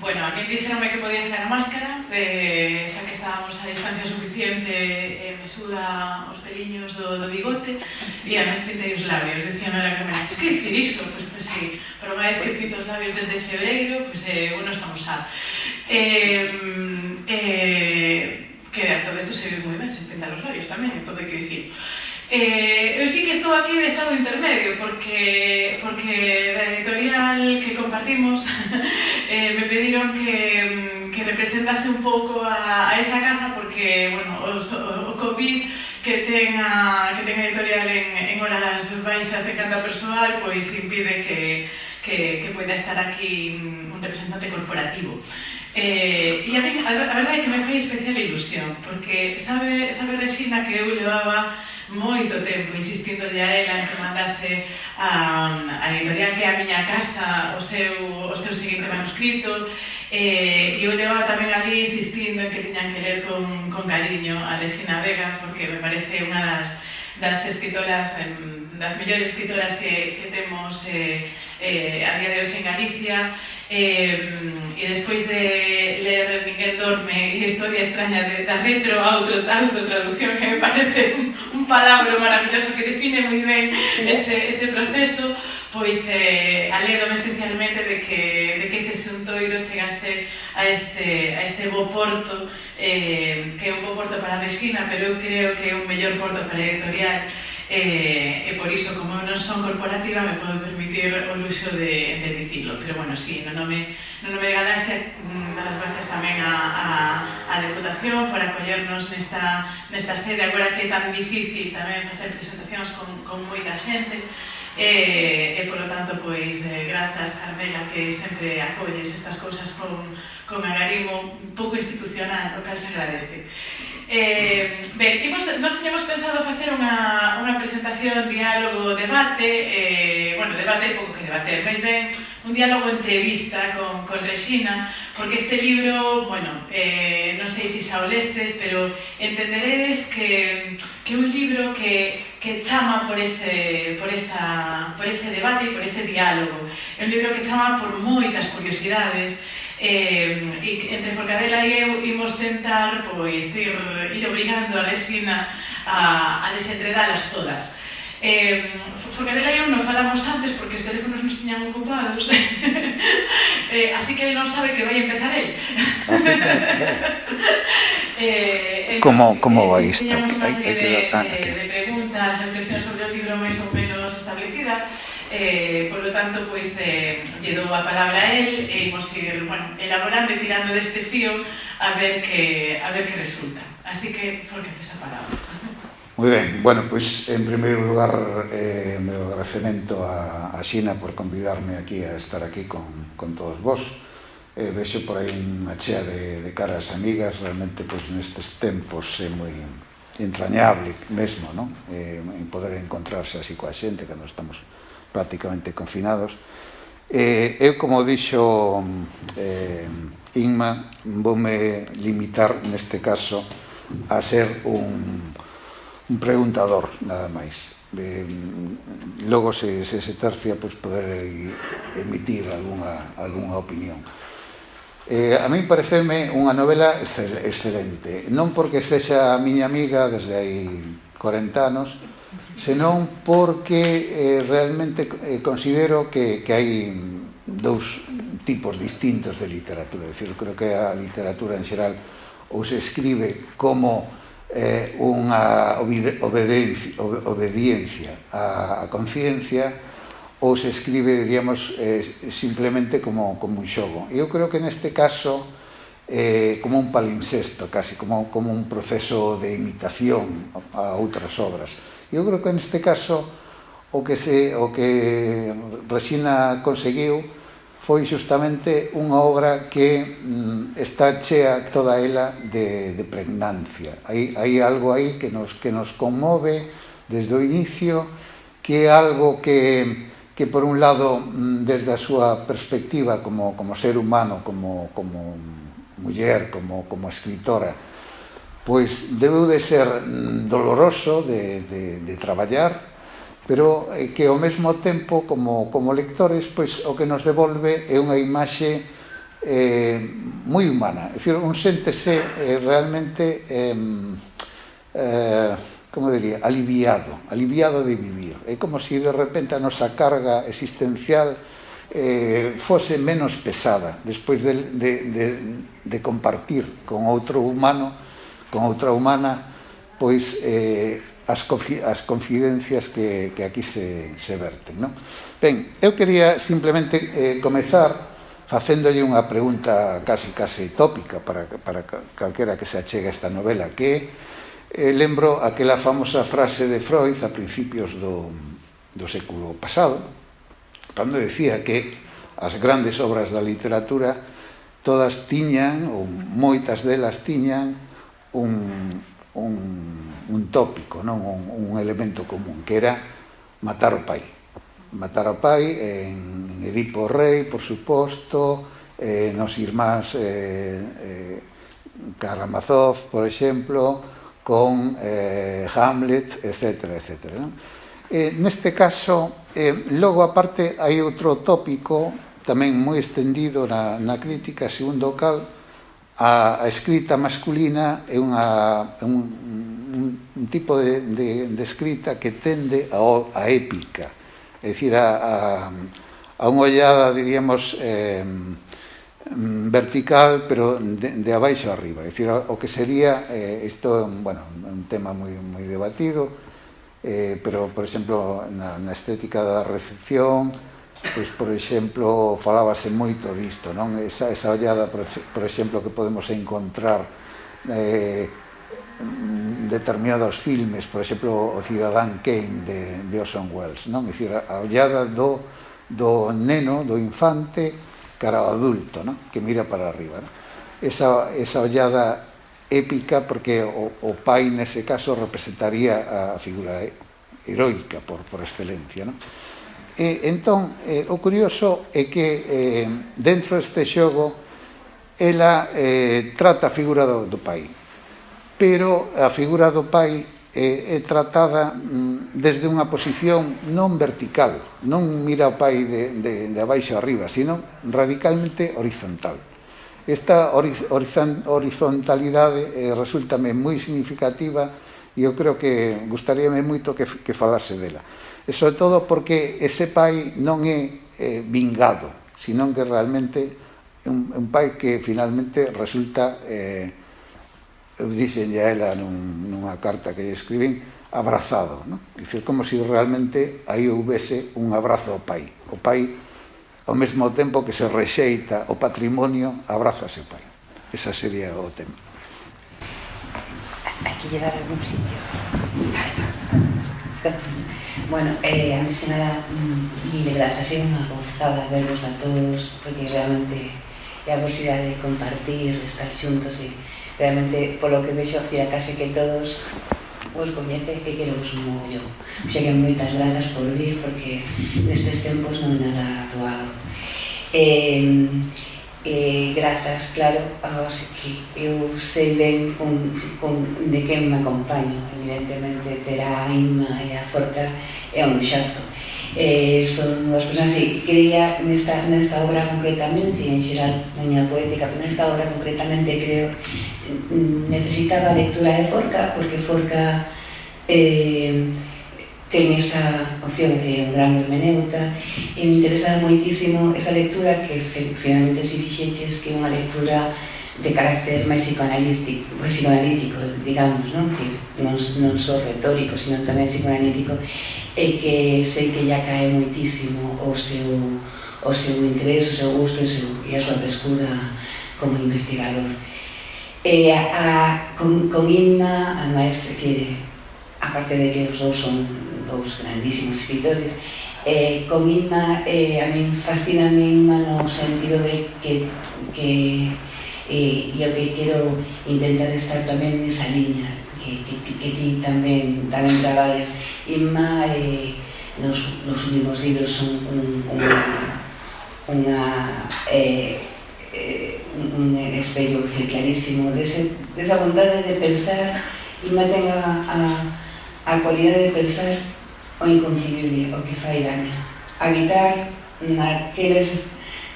Bueno, a mí dixeronme que podía sacar a máscara, xa que estábamos a distancia suficiente, me suda os peliños do bigote, e a mes pintei os labios. Dicíame a cámara, es que dicir iso? Pois sí, pero unha vez que pinto os labios desde febreiro, uno estamos xa. Que todo isto se vive moi ben, sen pintar os labios tamén, todo hai que dicir. Eu sí que estou aquí de estado intermedio porque da editorial que compartimos me pediron que representase un pouco a esa casa porque, bueno, o COVID que ten a editorial en horas baixas en canto a persoal, pois impide que poida estar aquí un representante corporativo. E a mí, a verdade é que me fai especial ilusión, porque sabe Rexina que eu levaba moito tempo insistindo a ela en que mandase a editorial que é a miña casa o seu seguinte manuscrito, e eu levaba tamén ali insistindo en que tiñan que ler con cariño a Rexina Vega, porque me parece unha das escritoras, das mellores escritoras que temos a día de hoxe en Galicia. E despois de ler Ninguén dorme e Historia extraña da retro autotraducción, que me parece un palabra maravilloso que define moi ben ese proceso, pois alédome especialmente de que ese xuntoiro chegase a este bo porto, que é un bo porto para Rexina, pero eu creo que é un mellor porto para a editorial. E por iso, como non son corporativa, me podo permitir o luxo de dicilo. Pero, bueno, sí, no nome de Galaxia, dar as gracias tamén á Deputación por acollernos nesta sede, agora que é tan difícil tamén facer presentacións con moita xente. E, polo tanto, pois, grazas, Carmela, que sempre acolles estas cousas con agarimo un pouco institucional, o que se agradece. Ben, nós teníamos pensado facer unha presentación, diálogo, debate, bueno, debate pouco que debater, máis ben un diálogo entrevista con Rexina, porque este libro, bueno, non sei se xa o lestes, pero entenderedes que é un libro que chama por ese debate e por ese diálogo. É un libro que chama por moitas curiosidades, e entre Forcadela e eu imos tentar ir obrigando a Rexina a desenredalas todas. Forcadela e eu non falamos antes porque os teléfonos nos tiñan ocupados, así que ele non sabe que vai empezar el. Como vai isto? Tiñamos unha serie de preguntas, reflexións sobre o libro máis ou menos establecidas. Por lo tanto, pois, lle dou a palabra a él e imos ir, bueno, elaborando e tirando deste fío a ver que resulta. Así que, fórcate esa palabra. Moi ben, bueno, pois, en primeiro lugar, meu agradecemento a Xina por convidarme aquí a estar aquí con todos vos. Vexo por aí unha chea de caras amigas, realmente, pois, nestes tempos é moi entrañable mesmo, non? En poder encontrarse así coa xente cando estamos prácticamente confinados. Eu, como dixo Inma, voume limitar neste caso a ser un preguntador, nada máis. Logo, se tercia, pois poder emitir algunha opinión. A min pareceme unha novela excelente, non porque sexa a miña amiga desde hai 40 anos, senón porque realmente considero que hai dous tipos distintos de literatura. É dicir, creo que a literatura en xeral ou se escribe como unha obediencia á conciencia ou se escribe, diríamos, simplemente como un xogo. Eu creo que neste caso como un palimpsesto, casi como un proceso de imitación a outras obras. Eu creo que neste caso o que Rexina conseguiu foi justamente unha obra que está chea toda ela de pregnancia. Hai algo aí que nos conmove desde o inicio, que é algo que por un lado, desde a súa perspectiva como ser humano, como muller, como escritora, pois debeu de ser doloroso de traballar, pero que ao mesmo tempo, como lectores, pois o que nos devolve é unha imaxe moi humana, é dicir, un séntese realmente como diría, aliviado de vivir. É como se de repente a nosa carga existencial fose menos pesada despois de compartir con outro humano, con outra humana, pois as confidencias que aquí se verten, non? Ben, eu quería simplemente comezar facéndolle unha pregunta casi tópica para calquera que se achegue a esta novela, que lembro aquela famosa frase de Freud a principios do século pasado, cando decía que as grandes obras da literatura todas tiñan, ou moitas delas tiñan, un tópico, non? Un elemento común, que era matar o pai. Matar o pai en Edipo Rei, por suposto, nos irmáns Karamazov, por exemplo, con Hamlet, etc. Neste caso, logo aparte, hai outro tópico tamén moi estendido na crítica, segundo o cal a escrita masculina é un tipo de escrita que tende a épica, é dicir, a unha ollada, diríamos, vertical, pero de abaixo a arriba. É dicir, o que sería, isto é un tema moi debatido, pero, por exemplo, na estética da recepción, pois, por exemplo, falábase moito disto, non? Esa ollada, por exemplo, que podemos encontrar determinados filmes, por exemplo, o Cidadán Kane de Orson Welles, non? É dicir, a ollada do neno, do infante, cara ao adulto, non? Que mira para arriba, non? Esa ollada épica, porque o pai, nese caso, representaría a figura heroica por excelencia, non? Entón, o curioso é que dentro deste xogo ela trata a figura do pai, pero a figura do pai é tratada desde unha posición non vertical, non mira o pai de abaixo a arriba, sino radicalmente horizontal. Esta horizontalidade resultame moi significativa e eu creo que gustaríame moito que falase dela. E sobre todo porque ese pai non é vingado, sino que realmente é un pai que finalmente resulta, eu dixenlle a ela nunha carta que lle escribín, abrazado, non? É dicir, como se realmente aí houvese un abrazo ao pai. O pai, ao mesmo tempo que se rexeita o patrimonio, abrazase o pai. Esa sería o tema. Aquí lle dar algún sitio. Está. Bueno, antes que nada, mil grazas, ha sido unha gozada vervos a todos, porque realmente é a posibilidade de compartir, de estar xuntos e realmente, polo que vexo, case que todos os coñece e quero vos un mogollón. O sea que moitas grazas por vir, porque nestes tempos non é nada doado. Grazas, claro, aos que eu sei ben de quen me acompaño. Evidentemente terá a Inma e a Forca e a un xazo. Son dúas persoas que quería nesta obra concretamente, en xeral na miña poética, pero nesta obra concretamente creo necesitaba a lectura de Forca, porque Forca ten esa opción de un gran hermeneuta e me interesaba moitísimo esa lectura que finalmente se fixeches, que é unha lectura de carácter máis psicoanalítico, digamos, non? Non só retórico, sino tamén psicoanalítico, e que sei que ya cae moitísimo o seu interés, o seu gusto e a súa pescuda como investigador. Con Inma, ademais, aparte de que os dous son dous grandísimos escritores, con Inma, a min fascina Inma no sentido de que o que quero intentar estar tamén nesa liña que ti tamén traballas. Inma, nos últimos libros son un espello clarísimo desa vontade de pensar. Inma ten a cualidade de pensar o inconcibible, o que fai daño, habitar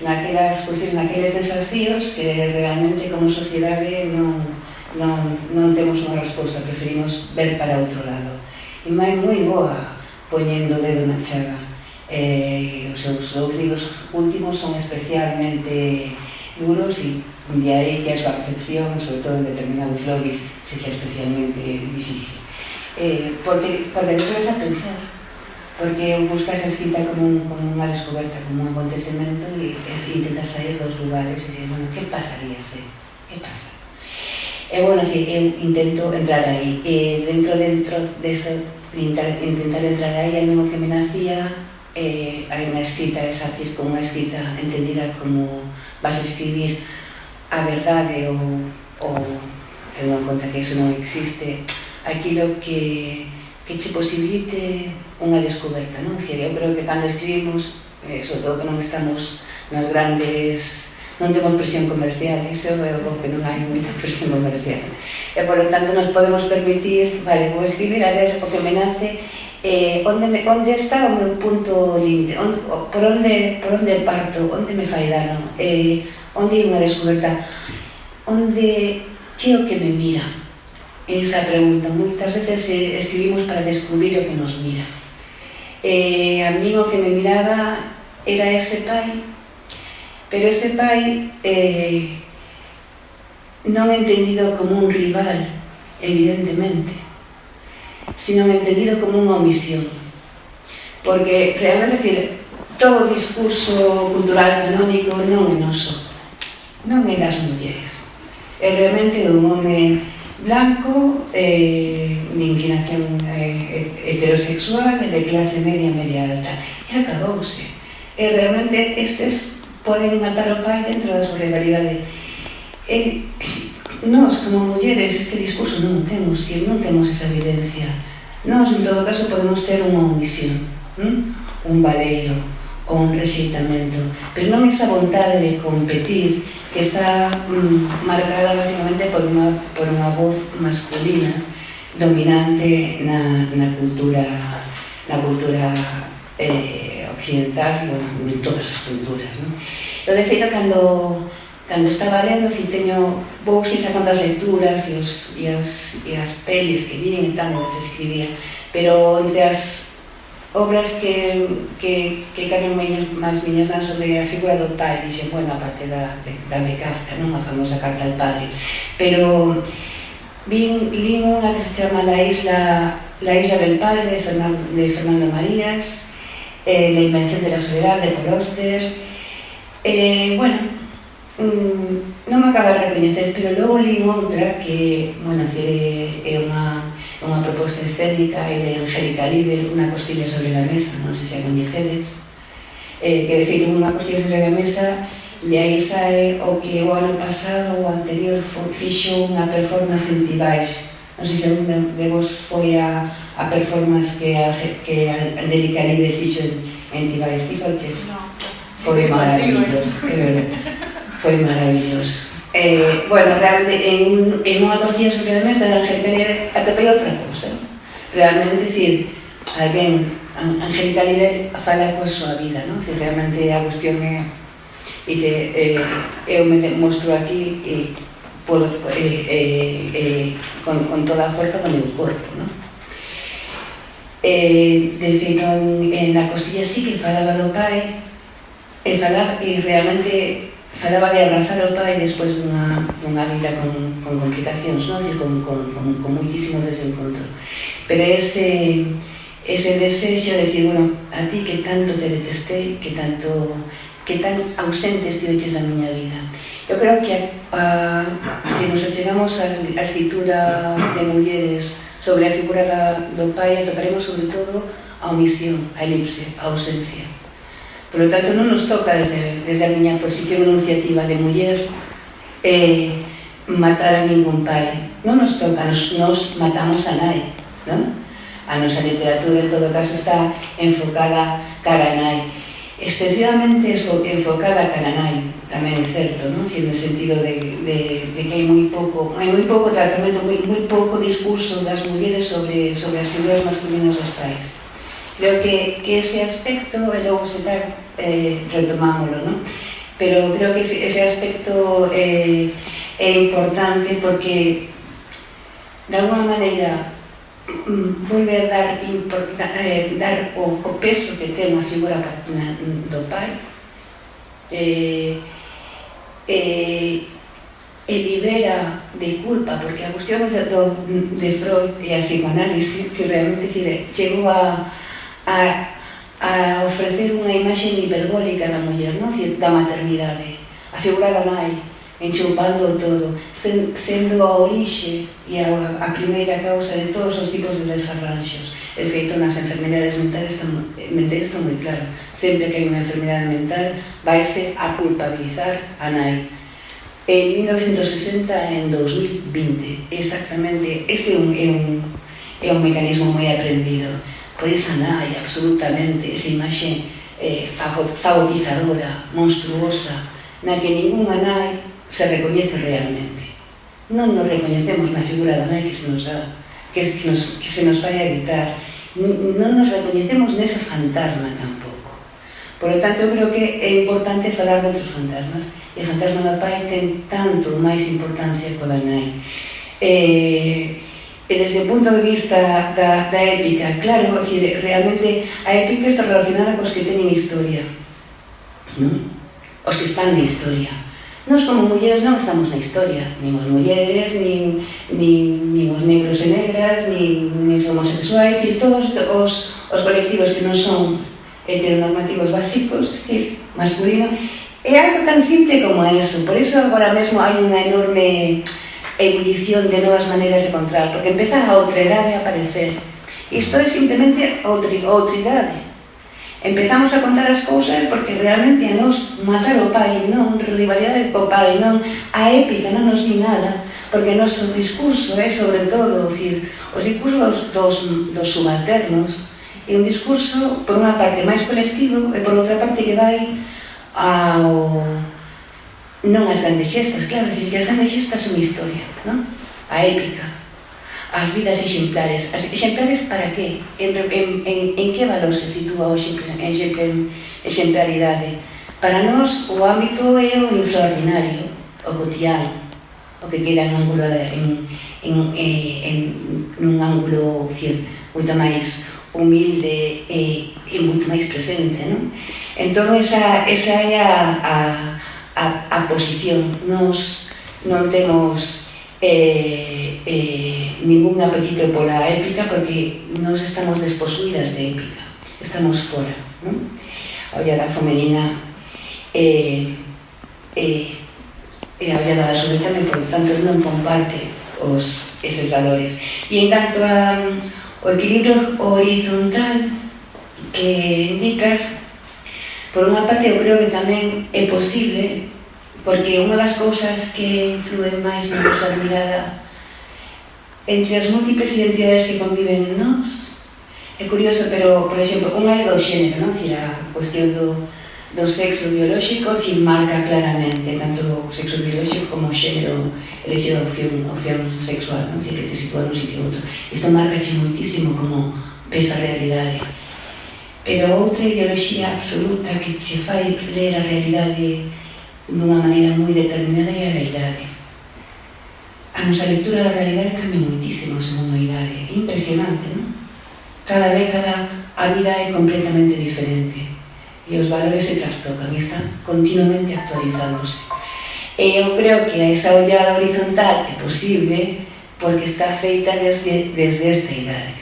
naquelas cuestións, naqueles desafíos que realmente como sociedade non temos unha resposta, preferimos ver para outro lado. E máis moi boa poñendo o dedo na chaga. Os seus dous libros últimos son especialmente duros e de aí que a súa percepción, sobre todo en determinados lobbies, seja especialmente difícil. Porque debes a pensar, porque buscas a escrita como unha descoberta, como un acontecemento e intentas sair dos lugares e dices, bueno, que pasaría se? Que pasa? E, bueno, eu intento entrar aí. Dentro deso, intentar entrar aí, a mí o que me nacía hai unha escrita, é decir, como unha escrita entendida como vas a escribir a verdade ou tendo en conta que iso non existe, aquilo que che posibilite unha descoberta, non? Eu creo que cando escribimos, sobre todo que non estamos nas grandes, non temos presión comercial, iso é o que non hai moita presión comercial. E, por lo tanto, nos podemos permitir, vale, vou escribir a ver o que me nace, onde está o meu punto límite, por onde parto, onde me fai dano, onde hai unha descoberta, onde que o que me mira. Esa pregunta, moitas veces escribimos para descubrir o que nos mira. A mí o que me miraba era ese pai, pero ese pai non entendido como un rival, evidentemente, sino entendido como unha omisión. Porque realmente, decir, todo o discurso cultural canónico non é noso, non é das mulleres, é realmente dun home blanco, de inclinación heterosexual, de clase media, media alta, e acabouse. E realmente estes poden matar o pai dentro da súa rivalidade. Nós, como mulleres, este discurso non o temos, non temos esa evidencia. Nós, en todo caso, podemos ter unha omisión, un baleiro ou un rexeitamento, pero non esa vontade de competir que está marcada basicamente por unha voz masculina dominante na cultura occidental, bueno, en todas as culturas, non? Eu, de feito, cando estaba lendo, vou sin sacando as lecturas e as pelis que vin e tal, non se escribía, pero entre as obras que caen máis miñas mans sobre a figura do pai, dixen, bueno, a parte da de Kafka, non? A famosa carta al padre, pero lín unha que se chama La isla del padre, de Fernando Marías, La invención de la soledad, de Paul Auster. Bueno, non me acaba de recoñecer, pero logo lín outra que, bueno, é unha proposta escénica de Angélica Lidl, Una costilla sobre la mesa, non sei se a coñecedes, que de feito Unha costilla sobre la mesa, de aí sae o que o ano pasado ou anterior fixo unha performance en Tibais. Non sei se un de vos foi a performance que Angélica Lidl fixo en Tibais. Ti foches? No. Foi maravilloso, é verdade. Foi maravilloso. Bueno, realmente, en Unha costilla sobre a mesa, Angélica Lidl atopei outra cousa. Realmente, decir, Angélica Lidl fala coa súa vida, non? Realmente a cuestión é, dice, eu me mostro aquí e podo, con toda a forza do meu corpo, non? De feito, en La costilla sí que falaba do pai, e realmente falaba de abrazar o pai despois dunha vida con complicacións, non? Con moitísimo desencontro. Pero ese desexo de decir, bueno, a ti que tanto te detestei, que tan ausente estiveches da miña vida. Eu creo que se nos achegamos á escritura de mulleres sobre a figura do pai, atoparemos sobre todo a omisión, a elipse, a ausencia. Por lo tanto, non nos toca desde a miña posición enunciativa de muller matar a ningún pai. Non nos toca, nos matamos a nai, non? A nosa literatura, en todo caso, está enfocada cara a nai. Excesivamente enfocada cara a nai, tamén é certo, non? No sentido de que hai moi pouco tratamento, moi pouco discurso das mulleres sobre as figuras masculinas dos pais. Creo que ese aspecto, e logo se tal, retomámoslo, non? pero creo que ese aspecto é importante porque de alguma maneira volve a dar o peso que ten a figura do pai e libera de culpa, porque a cuestión de Freud e a psicoanálise que realmente chegou a ofrecer unha imaxe hiperbólica da muller, non? Da maternidade, a figura da nai enxupando todo, sendo a orixe e a primeira causa de todos os tipos de desarranxos. De feito, nas enfermedades mentais está moi claro. Sempre que hai unha enfermedade mental, vaise a culpabilizar a nai. En 1960 e en 2020, exactamente, este é un mecanismo moi aprendido por esa nai, absolutamente, esa imaxe fagotizadora, monstruosa, na que ninguna nai se recoñece realmente. Non nos recoñecemos na figura da nai que se nos dá, que se nos vai a evitar. Non nos recoñecemos nese fantasma tampouco. Por lo tanto, eu creo que é importante falar de outros fantasmas. E o fantasma do pai ten tanto máis importancia co da nai. E desde o punto de vista da épica, claro, realmente a épica está relacionada cos que teñen historia, non? Os que están na historia. Nós como mulleres non estamos na historia, nin os mulleres, nin os negros e negras, nin os homosexuais, todos os colectivos que non son heteronormativos básicos, masculino, é algo tan simple como eso. Por eso agora mesmo hai unha enorme ebullición de novas maneiras de contar, porque empeza a outra idade a aparecer. Isto é simplemente outra idade. Empezamos a contar as cousas porque realmente a nos matar o pai, non, rivalidade co pai, non, a épica non nos di nada, porque o noso discurso é sobre todo, os discursos dos subalternos é un discurso, por unha parte, máis colectivo e por outra parte que vai non as grandes xestas, claro, que as grandes xestas son historia, non? A épica, as vidas exemplares. As exemplares para qué? En que valor se sitúa a exemplaridade? Para nós o ámbito é o infraordinario, o cotidiano, o que queda nun ángulo moito máis humilde e moito máis presente, non? Entón, esa é a posición. Nos non temos ningún apetito pola épica porque nos estamos desposuídas de épica, estamos fora, non? A ollada femenina é a ollada da sobre-tamén, por tanto non comparte eses valores. E en canto ao equilibrio horizontal que indicas, por unha parte eu creo que tamén é posible, porque unha das cousas que influen máis na nosa mirada entre as múltiples identidades que conviven en nós é curioso, pero, por exemplo, unha é do xénero, non? A cuestión do sexo biolóxico marca claramente tanto o sexo biolóxico como o xénero elegido a opción sexual, non? Que te sitúa nun sitio ou outro. Isto marcache moitísimo como ves a realidade. Pero outra ideoloxía absoluta que che fai ler a realidade dunha maneira moi determinada é a idade. A nosa lectura da realidade cambia moitísimo segundo a idade. É impresionante, non? Cada década a vida é completamente diferente e os valores se trastocan e están continuamente actualizándose. E eu creo que esa ollada horizontal é posible porque está feita desde esta idade.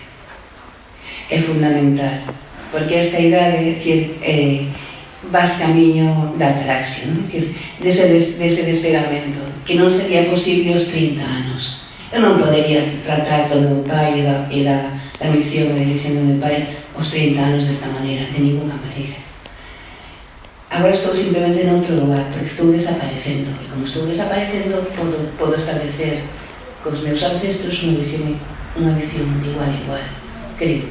É fundamental, porque esta idade, vas camiño da ataraxia, non? Dese despegamento, que non sería posible aos 30 anos. Eu non podería tratar do meu pai e da misión e da dirección do meu pai aos 30 anos desta maneira, de ninguna maneira. Agora estou simplemente noutro lugar, porque estou desaparecendo, e como estou desaparecendo, podo establecer cos meus ancestros unha visión de igual a igual, creo.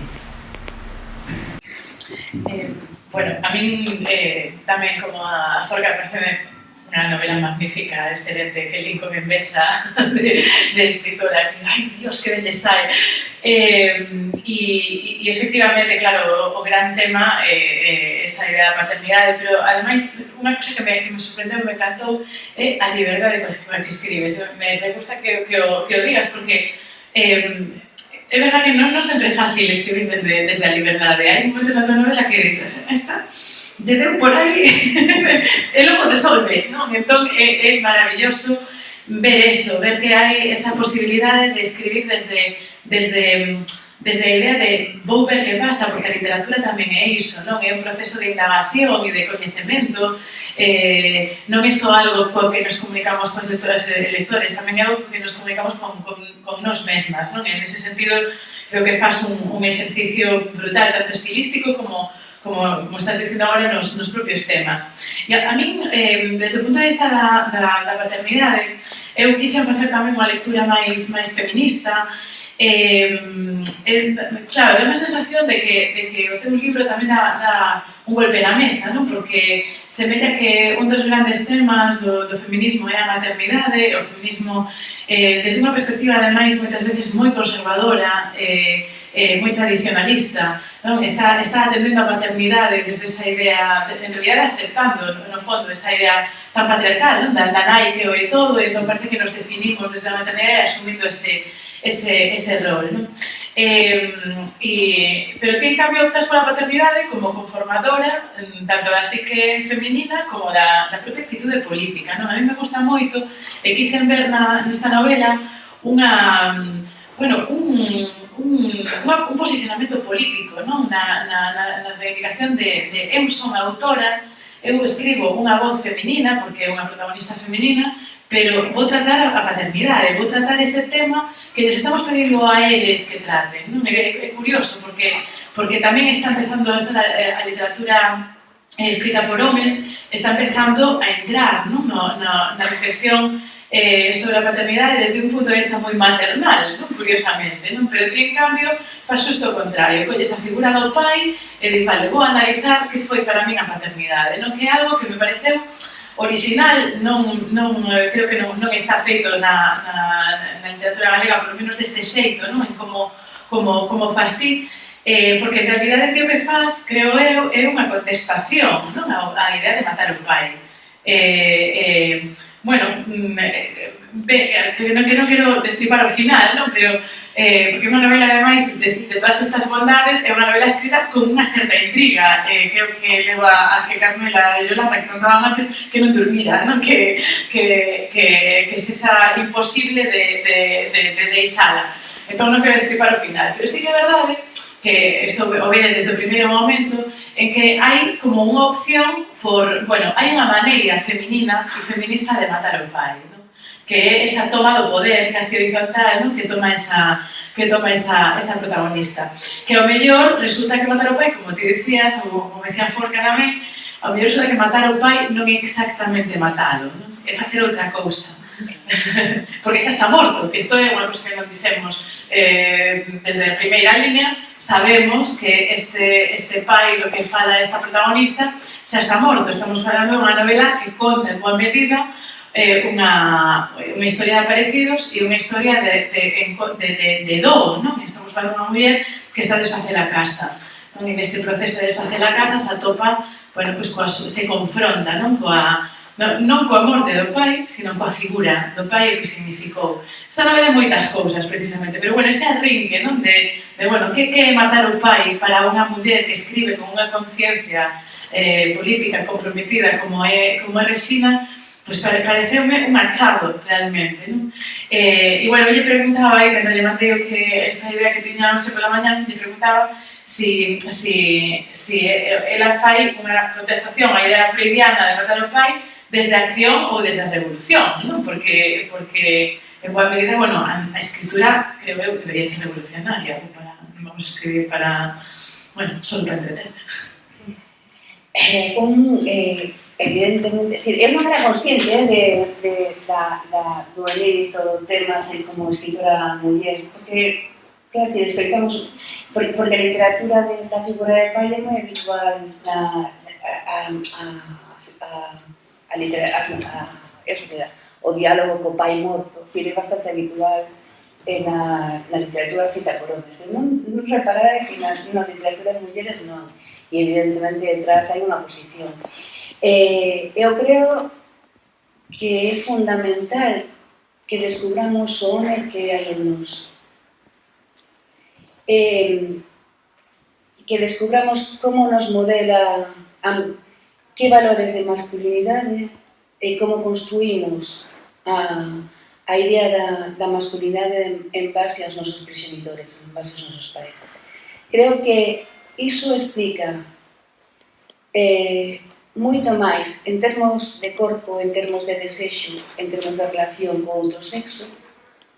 Bueno, a min tamén como a Forca parece unha novela magnífica, excelente, que Lincoln envexa de escritora, que, ai, Dios, que ben lle sai. E efectivamente, claro, o gran tema é esa idea da paternidade, pero ademais, unha cosa que me sorprendeu, me encantou, é a liberdade coa que escribes. Me gusta que o digas, porque é verdad que non sempre é fácil escribir desde a liberdade. Hai momentos na tua novela que dices, esta, lle deu por aí, e logo resolve, non? Entón, é maravilloso ver eso, ver que hai esa posibilidade de escribir desde a idea de vou ver que pasa, porque a literatura tamén é iso, non? É un proceso de indagación e de coñecemento, non é só algo co que nos comunicamos coas lectoras e lectores, tamén é algo que nos comunicamos con nós mesmas, non? En ese sentido, creo que faz un exercicio brutal, tanto estilístico como estás dicindo agora nos propios temas. E a min, desde o punto de vista da paternidade, eu quixen facer tamén unha lectura máis feminista. Claro, dá unha sensación de que o teu libro tamén dá un golpe na mesa, non? Porque semella que un dos grandes temas do feminismo é a maternidade, o feminismo desde unha perspectiva, ademais, moitas veces moi conservadora, moi tradicionalista, non? Está atendendo a maternidade desde esa idea, en realidad aceptando, no fondo, esa idea tan patriarcal, non? Da nai que o é todo, e entón parece que nos definimos desde a maternidade asumindo ese rol, non? Pero ti, en cambio, optas pola paternidade como conformadora, tanto da psique feminina como da propia actitude política, non? A mí me gusta moito, e quixen ver nesta novela un posicionamento político, non? Na reivindicación de eu son autora, eu escribo unha voz feminina, porque é unha protagonista feminina, pero vou tratar a paternidade, vou tratar ese tema que les estamos pedindo a eles que traten, non? É curioso, porque tamén está empezando a literatura escrita por homes, está empezando a entrar, non? Na reflexión sobre a paternidade desde un punto de vista moi maternal, non? Curiosamente, non? Pero ti, en cambio, faz xusto o contrario, colles a figura do pai e dis, vale, vou analizar que foi para min a paternidade, non? Que é algo que me pareceu original, creo que non está feito na literatura galega, por lo menos deste xeito, non? En como faz ti, porque en realidade o que faz, creo eu, é unha contestación, non? A idea de matar o pai. Bueno, que non quero destripar o final, non? Pero porque é unha novela, ademais, de todas estas bondades, é unha novela escrita con unha certa intriga, creo que leva a que Carmela e Yolanda, que contaban antes, que non dormira, non? Que se esa imposible de deixala. Entón non quero destripar o final, pero sí que é verdade que isto o vedes desde o primeiro momento, en que hai como unha opción hai unha maneira feminina e feminista de matar o pai, non? Que é esa toma do poder casi horizontal, non? Que toma esa protagonista. Que ao mellor resulta que matar o pai, como ti dicías, ou como decía Forca tamén, ao mellor resulta que matar o pai non é exactamente matalo, non? É facer outra cousa. Porque xa está morto, que isto é unha cousa que non dixemos desde a primeira línea, sabemos que este pai do que fala esta protagonista xa está morto. Estamos falando de unha novela que conta en boa medida unha historia de aparecidos e unha historia de dó, non? Estamos falando de unha muller que está a desfacer a casa, non? E neste proceso de desfacer a casa se atopa, se confronta, non? Non coa morte do pai, sino coa figura do pai e o que significou. Esa novela é moitas cousas, precisamente, pero, ese arrinque, non? Que é matar o pai para unha muller que escribe con unha conciencia política comprometida como é Resina, pois pareceume un achado, realmente, non? E, lle preguntaba aí, cando lle mandei esta idea que tiña hoxe pola mañá, lle preguntaba si ela fai unha contestación á idea freudiana de matar o pai desde a acción ou desde a revolución, non? Porque en boa medida, a escritura, creo eu, debería ser revolucionaria, non vamos a escribir para, só para entreter. Evidentemente, eu non era consciente do inédito do tema como escritora muller, porque, quero dicir, escoitamos, porque a literatura da figura de pai é moi habitual a o diálogo co pai morto, é bastante habitual na literatura feita por homes. Pero non reparará que na literatura de mulleres non. E evidentemente detrás hai unha posición. Eu creo que é fundamental que descubramos o home que hai en nos. Que descubramos como nos modela que valores de masculinidade e como construímos a idea da masculinidade en base aos nosos proxenitores, en base aos nosos pais. Creo que iso explica moito máis en termos de corpo, en termos de desexo, en termos de relación co outro sexo,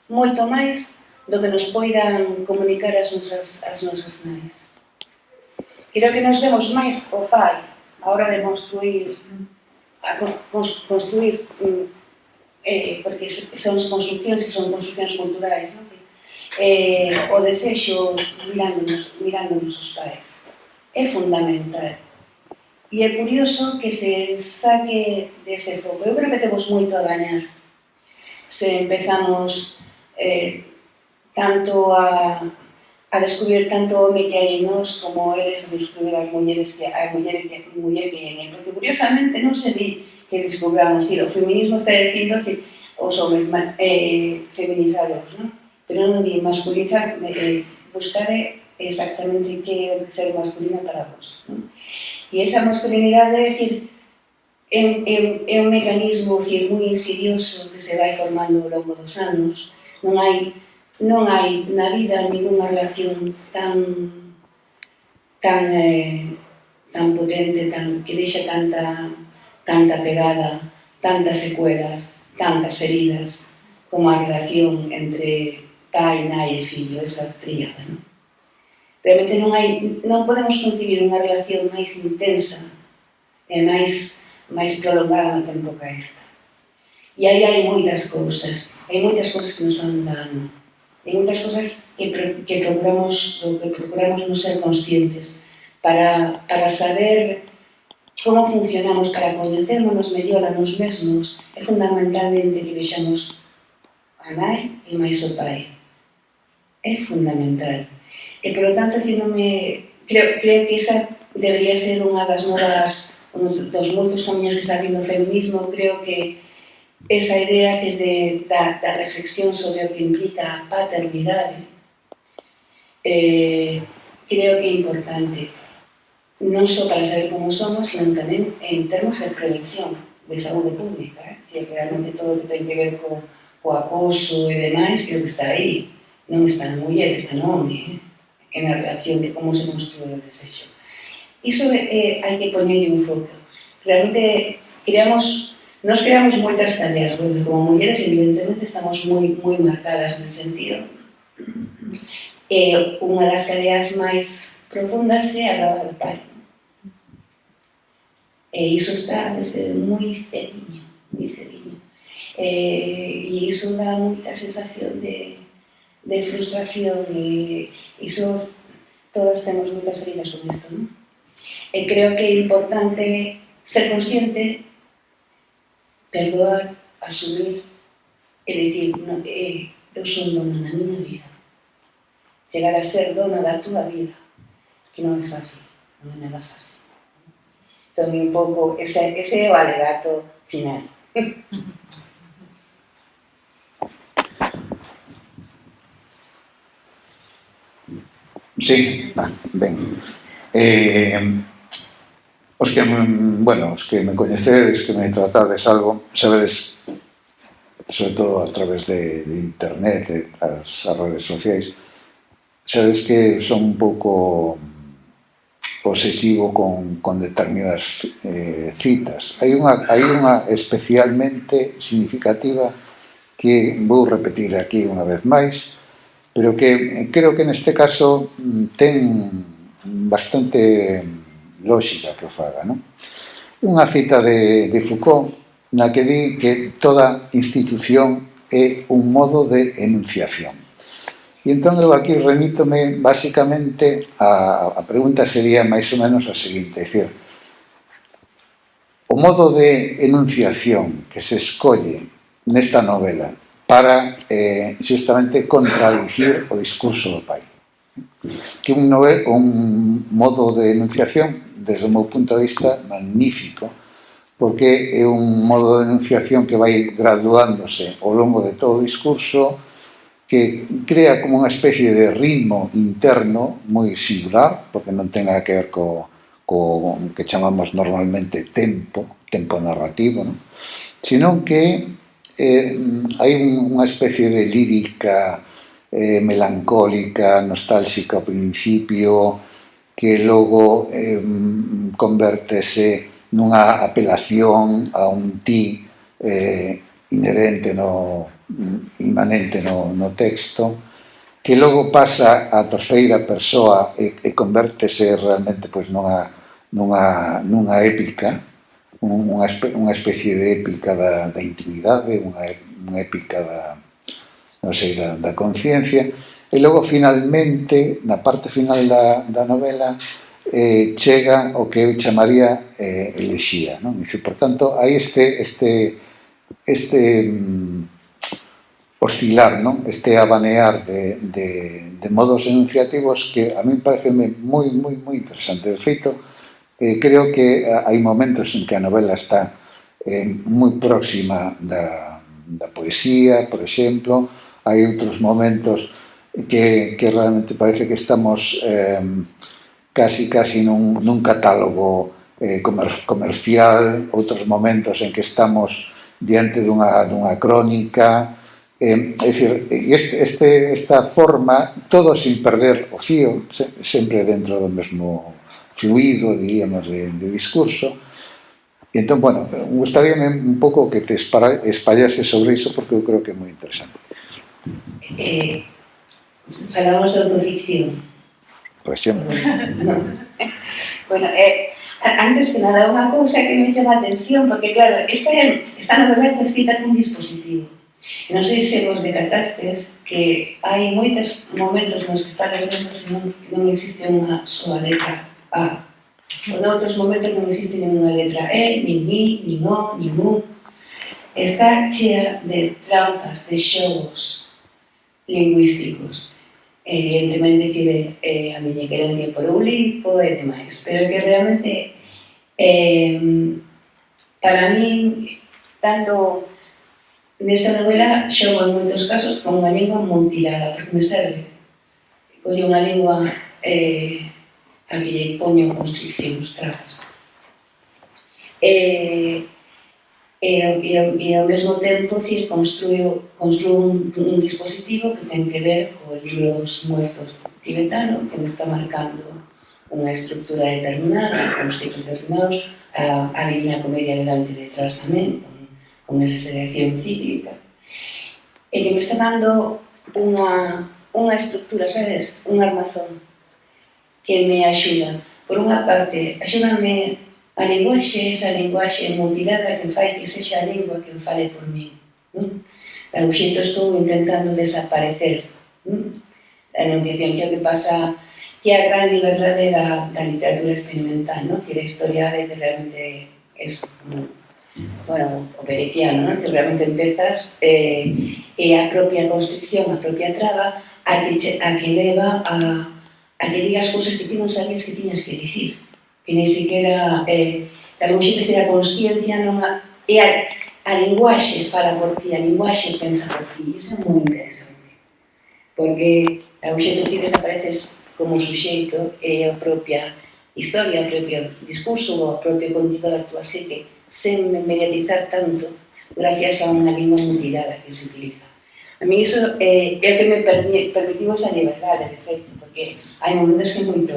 moito máis do que nos poidan comunicar as nosas nais. Creo que nos vemos máis o pai a hora de construir porque son construccións e son construccións culturais, non? O desexo mirándonos os pais é fundamental. E é curioso que se saque dese foco. Eu creo que temos moito a gañar se empezamos tanto a descubrir tanto o home que hai en nós como eles a descubrir as mulleres que hai muller que hai en. Porque curiosamente non se di que descubramos, o feminismo está dicindo os homes feminizados, non? Pero non di masculizar, buscar exactamente que é ser masculino para vos, non? E esa masculinidade, é un mecanismo moi insidioso que se vai formando ao longo dos anos. Non hai na vida ninguna relación tan potente, que deixa tanta pegada, tantas secuelas, tantas feridas, como a relación entre pai, nai e fillo, esa tríada, non? Realmente non podemos concebir unha relación máis intensa e máis prolongada no tempo que esta. E aí hai moitas cousas que nos van dando. Hai moitas cousas que procuramos non ser conscientes para saber como funcionamos, para coñecernos mellor a nos mesmos. É fundamentalmente que vexamos a nai e máis o pai. É fundamental. E, por lo tanto, creo que esa debería ser unha das novas, dos moitos camiños que está vindo o feminismo. Creo que esa idea da reflexión sobre o que implica a paternidade creo que é importante, non só para saber como somos, sino tamén en termos de prevención, de saúde pública. Realmente todo o que ten que ver co acoso e demais, creo que está aí. Non está na muller, está no home, en a relación de como se construe o desexo. Iso hai que poñerlle un foco. Realmente nos creamos moitas cadeas, porque como mulleres evidentemente estamos moi marcadas nesse sentido. E unha das cadeas máis profundas é a da do pai. E iso está desde moi cediño. E iso dá moita sensación de frustración, e iso todos temos moitas feridas con isto, non? E creo que é importante ser consciente, perdoar, asumir e dicir, eu son dona na miña vida. Chegar a ser dona da túa vida, que non é fácil, non é nada fácil. Entón, un pouco, ese é o alegato final. Sí, ben. Os que me coñecedes, que me tratades algo, sabedes, sobre todo a través de internet e as redes sociais, sabedes que son un pouco obsesivo con determinadas citas. Hai unha especialmente significativa que vou repetir aquí unha vez máis, pero que creo que neste caso ten bastante lógica que o faga, non? Unha cita de Foucault na que di que toda institución é un modo de enunciación. E entón eu aquí remítome basicamente a pregunta sería máis ou menos a seguinte, é dicir, o modo de enunciación que se escolle nesta novela para justamente contradicir o discurso do pai. Que un modo de enunciación, desde o meu punto de vista, magnífico, porque é un modo de enunciación que vai graduándose ao longo de todo o discurso, que crea como unha especie de ritmo interno moi singular, porque non ten nada que ver co que chamamos normalmente tempo narrativo, non? Senón que hai unha especie de lírica melancólica, nostálxica ao principio, que logo convértese nunha apelación a un ti inherente inmanente no texto, que logo pasa a terceira persoa e convértese realmente pois nunha épica, unha especie de épica da intimidade, unha épica da conciencia, e logo finalmente, na parte final da novela, chega o que eu chamaría elexía, non? Por tanto, hai este oscilar, non? Este abanear de modos enunciativos que a mí parece moi interesante. De feito, creo que hai momentos en que a novela está moi próxima da poesía, por exemplo. Hai outros momentos que realmente parece que estamos casi nun catálogo comercial, outros momentos en que estamos diante dunha crónica. É dicir, esta forma, todo sin perder o fío, sempre dentro do mesmo fluido, diríamos, de discurso. E entón, bueno, gustaríame un pouco que te espallase sobre iso, porque eu creo que é moi interesante. Falamos de autoficción. Por exemplo. Bueno, antes que nada, unha cousa que me chama a atención, porque claro, esta novela está escrita con dispositivo. E non sei se vos decatastes que hai moitos momentos nos que están as letras e non existe unha soa letra A. Ou noutros momentos non existe ninguna letra E, nin I, nin O, nin U. Está chea de trampas, de xogos lingüísticos. Evidentemente, dicir, a miña que era un tiempo de Ulipo e demais. Pero que realmente, para min, tanto nesta novela, xogo en moitos casos con unha lingua mutilada, porque me serve. Collo unha lingua a que lle poño constriccións, trabas. E ao mesmo tempo, construo un dispositivo que ten que ver co libro dos muertos tibetano, que me está marcando unha estructura determinada, con os ciclos determinados, a Divina Comedia delante e detrás tamén, con esa selección cíclica, e que me está dando unha estructura, sabes? Un armazón que me axuda. Por unha parte, axúdame a linguaxe, esa linguaxe mutilada que fai que sexa a lingua que fale por mí. De algún xeito estou intentando desaparecer. A enunciación que é o que pasa, que é a gran liberdade da literatura experimental, non? A historia de que realmente é bueno, o berequiano, non? Realmente empezas e a propia construcción, a propia traba, a que leva a que digas cousas que ti non sabías que tiñas que dicir. Que ni siquiera, de algún xeito, a consciencia non é a linguaxe fala por ti, a linguaxe pensa por ti. Iso é moi interesante. Porque, de algún xeito, ti desapareces como suxeito e a propia historia, o propio discurso, o propio contido da tua psique, sen mediatizar tanto, gracias a unha lingua mutilada que se utiliza. A mí iso é o que me permitiu esa liberdade, de feito, porque hai momentos que moito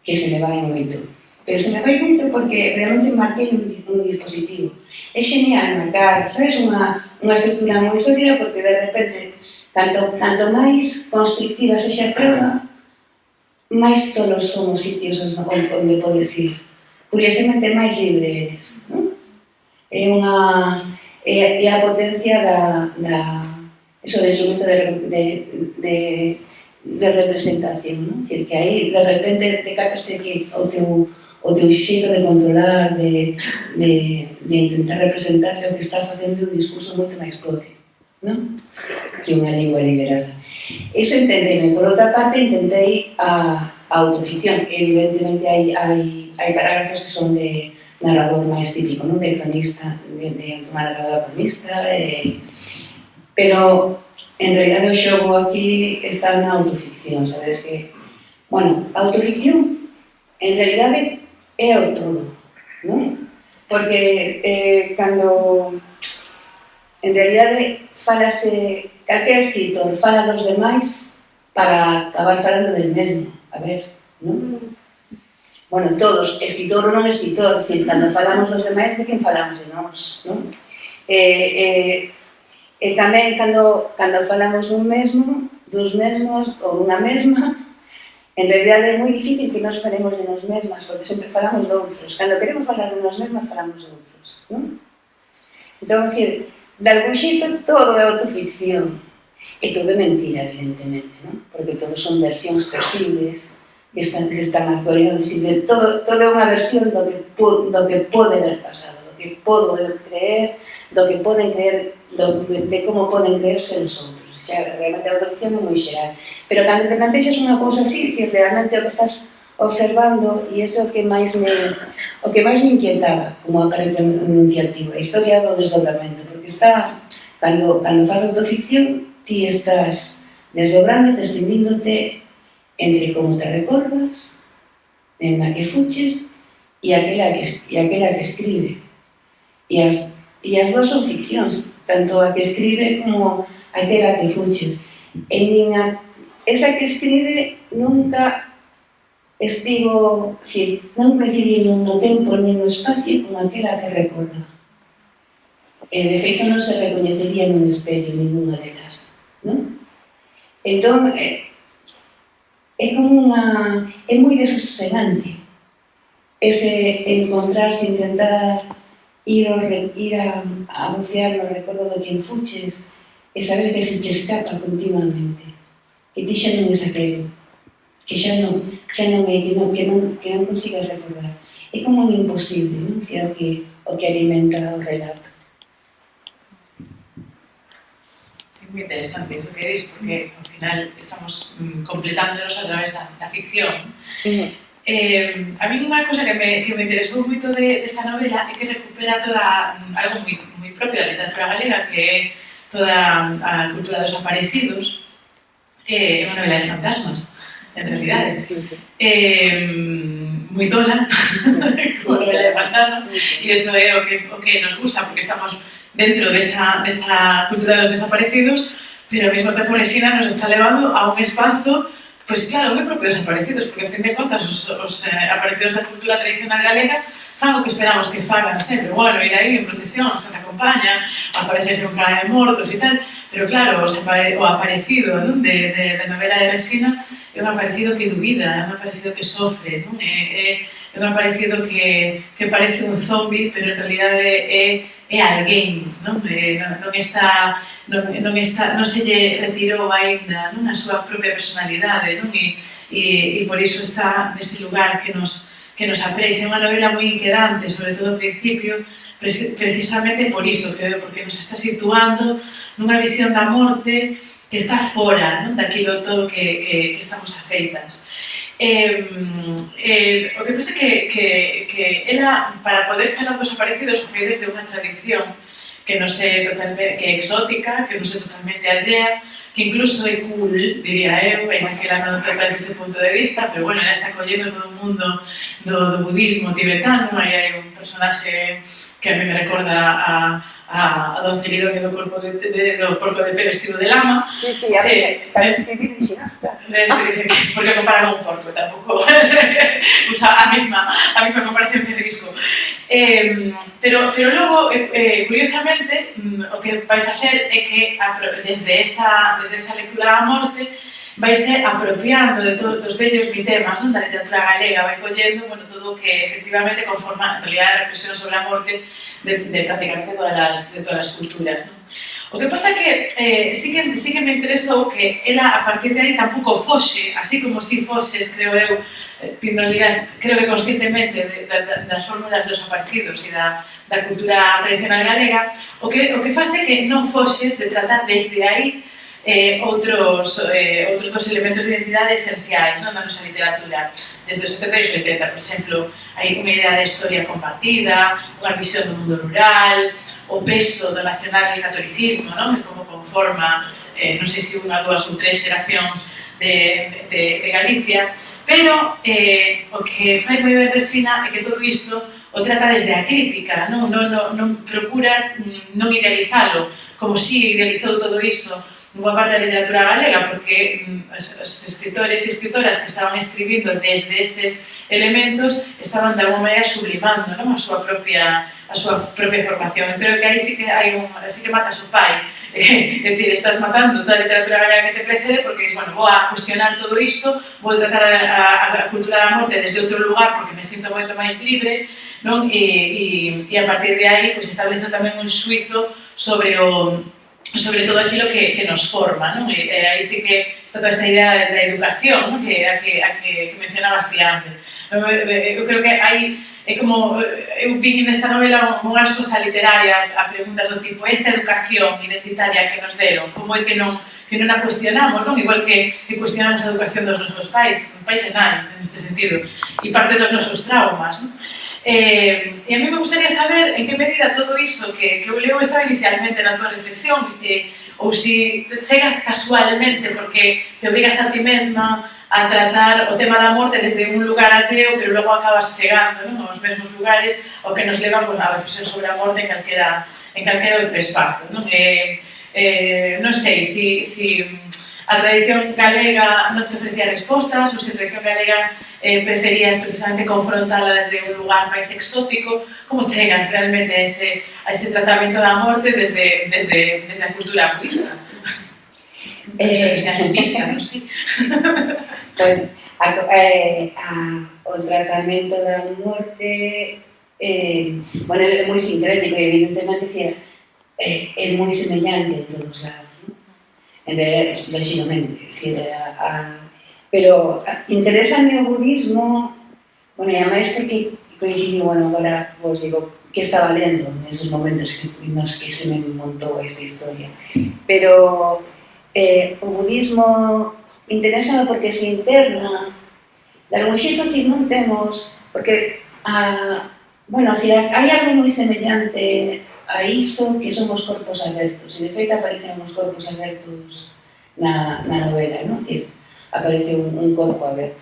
que se me vai moito. Pero se me vai moito porque realmente marquei un dispositivo. É genial marcar, sabes, unha estructura moi sólida, porque de repente, canto máis constrictiva sexa a prova, máis tolos son os sitios onde podes ir. Curiosamente, máis libre eres, non? É a potencia eso de instrumento de representación, non? Que aí, de repente, decatas que o o teu xeito de controlar, de intentar representar que o que está facendo un discurso moito máis propio, non? Que unha lingua liberada. Iso intentei, por outra parte, intentei a autoficción. Evidentemente hai parágrafos que son de narrador máis típico, non? De cronista, de narrador cronista, pero en realidad o xogo aquí está na autoficción, sabes que... Bueno, a autoficción en realidade é o todo, non? Porque cando en realidade falase, calquera escritor fala dos demais para acabar falando del mesmo, a ver, non? Bueno, todos, escritor ou non escritor, decir, cando falamos dos demais, de quen falamos de nós, non? E tamén cando falamos dun mesmo, dos mesmos ou dunha mesma, en realidade é moi difícil que nos falemos de nós mesmas, porque sempre falamos de outros. Cando queremos falar de nós mesmas, falamos de outros, non? Entón, decir, de algún xeito, todo é autoficción. E todo é mentira, evidentemente, non? Porque todos son versións posibles que están na actualidade visible. Todo é unha versión do que pode haber pasado, do que podo eu creer, do que poden creer, de como poden creerse os outros. Xa, realmente a autoficción é moi xeral. Pero cando te plantexas unha cousa así, que realmente o que estás observando, e iso é o que máis me inquietaba, como aparece no enunciativo, a historia do desdobramento, porque está, cando faz autoficción, ti estás desdobrando, descendíndote entre como te recordas, en a que fuches, e aquela que escribe. E as dúas son ficcións, tanto a que escribe como aquela que fuches. Esa que escribe nunca estivo, non coincide no tempo nin no espacio con aquela que recorda. De feito, non se recoñecería nun espello ninguna delas, non? Entón, é como é moi desasosegante ese encontrarse, intentar ir a vocear no recordo de quen fuches e saber que se te escapa continuamente, que ti xa non é aquelo, que xa non é, que non consigas recordar. É como un imposible, non? O que alimenta o relato. Sí, moi interesante iso que dis, porque ao final estamos completándonos a través da ficción. A mí unha cosa que me interesou moito desta novela é que recupera algo moi propio da literatura galega, que é toda a cultura dos aparecidos. É unha novela de fantasmas, en realidade. Moi dola, como novela de fantasmas, e iso é o que nos gusta, porque estamos dentro desa cultura dos desaparecidos, pero ao mesmo tempo Resina nos está levando a un espazo, pois claro, moi propio dos aparecidos, porque, a fin de contas, os aparecidos da cultura tradicional galega fan o que esperamos que fagan sempre. Bueno, ir aí en procesión, se te acompaña, aparecerse con cara de mortos e tal, pero claro, o aparecido de novela de Resina é un aparecido que dubida, é un aparecido que sofre, é un aparecido que parece un zombi, pero en realidade é alguén, non se lle retirou aínda a súa propia personalidade, e por iso está nese lugar que nos aprecia. É unha novela moi inquietante, sobre todo ao principio, precisamente por iso, porque nos está situando nunha visión da morte que está fora daquilo todo que estamos afeitas. O que pasa é que ela, para poder falar dos aparecidos, foi desde unha tradición que non é totalmente, que é exótica, que non é totalmente allea, que incluso é cool, diría eu, en aquela non topas desde punto de vista, pero bueno, ela está collendo todo o mundo do budismo tibetano, aí hai un personaxe que a mí me recorda a Don Celidonio do porco de pé vestido de lama. Sí, a ver, para escribir dixen, porque compara con un porco, tampouco usa a mesma comparación que risco. Pero logo, curiosamente, o que vai facer é que desde esa lectura da morte vai ser apropiando de todos os vellos mitemas da literatura galega, vai collendo todo o que efectivamente conforma a realidade de reflexión sobre a morte de prácticamente todas as culturas. O que pasa que sí que me interesou que ela, a partir de aí, tampouco foxe, así como si foses, creo eu, que nos digas, creo que conscientemente, das fórmulas dos aparecidos e da cultura tradicional galega, o que fase que non foses de tratar desde aí outros dos elementos de identidade esenciais na nosa literatura. Desde os 70 e os 80, por exemplo, hai unha idea de historia compartida, unha visión do mundo rural, o peso do nacional catolicismo, non? E como conforma, non sei se unha, dúas ou tres xeracións de Galicia, pero o que fai moi ben Resina é que todo iso o trata desde a crítica, non procura non idealizalo, como si idealizou todo iso boa parte da literatura galega, porque os escritores e escritoras que estaban escribindo desde eses elementos estaban de alguma maneira sublimando, non? a súa propia formación. Eu creo que aí sí que sí que matas o pai. É dicir, estás matando toda a literatura galega que te precede porque dices, bueno, vou a cuestionar todo isto, vou tratar a cultura da morte desde outro lugar porque me sinto moito máis libre, non? E a partir de aí, pues, establezo tamén un xuizo sobre todo aquilo que nos forma, non? E aí sí que está toda esta idea da educación, non? que mencionabas ti antes. Eu creo que hai, é como, eu vi nesta novela unha resposta literaria a preguntas do tipo, esta educación identitaria que nos deron, como é que non a cuestionamos, non? Igual que cuestionamos a educación dos nosos pais e nais, neste sentido, e parte dos nosos traumas, non? E a mí me gustaría saber en que medida todo iso que eu leo estaba inicialmente na tua reflexión, ou se chegas casualmente porque te obrigas a ti mesma a tratar o tema da morte desde un lugar alleo, pero logo acabas chegando, non? Aos mesmos lugares o que nos leva pues, a reflexión sobre a morte en calquera outro espazo, non? Non sei se a tradición galega non te ofrecía respostas ou se a tradición galega preferías precisamente confrontala desde un lugar máis exótico. Como chegas realmente a ese tratamento da morte desde a cultura budista? Non sei. Bueno, o tratamento da morte bueno, é moi sincrético e evidentemente é moi semellante en todos lados, non? En realidad, lógicamente, pero interésame o budismo, bueno, e ademais porque coincidiu, bueno, agora vos digo que estaba lendo neses momentos nos que se me montou esta historia, pero o budismo interésame porque se interna, de algún xeito, non temos, porque, bueno, hai algo moi semellante a iso que son os corpos abertos, e de feito aparecen os corpos abertos na novela, non? Aparece un corpo aberto.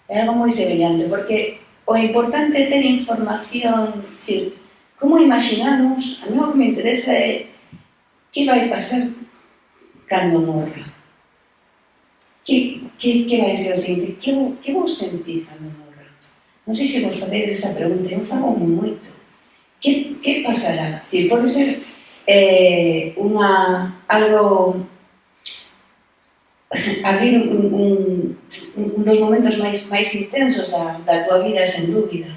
É algo moi semellante, porque o importante é ter información, como imaginamos, a mí o que me interesa é que vai pasar cando morra. Que vai ser o seguinte? Que vou sentir cando morra? Non sei se vos facedes esa pregunta, eu fago moito. Que pasará? Pode ser algo abrir un dos momentos máis intensos da tua vida, sen dúbida.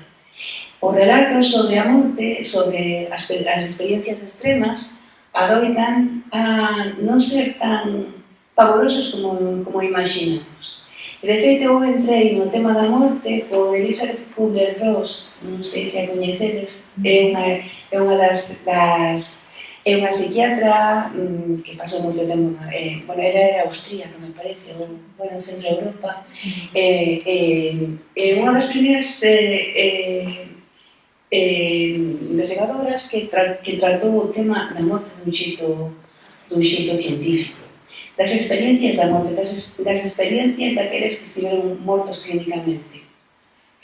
Os relatos sobre a morte, sobre as experiencias extremas, adoitan a non ser tan pavorosos como imaginamos. E de feito, eu entrei no tema da morte con Elizabeth Kubler-Ross, non sei se a coñecedes, é unha psiquiatra que pasou moito tempo, bueno, ela era austríaca, me parece, ou, bueno, centro Europa, é unha das primeiras investigadoras que tratou o tema da morte dun xeito científico, das experiencias da morte, das experiencias daqueles que estiveron mortos clínicamente,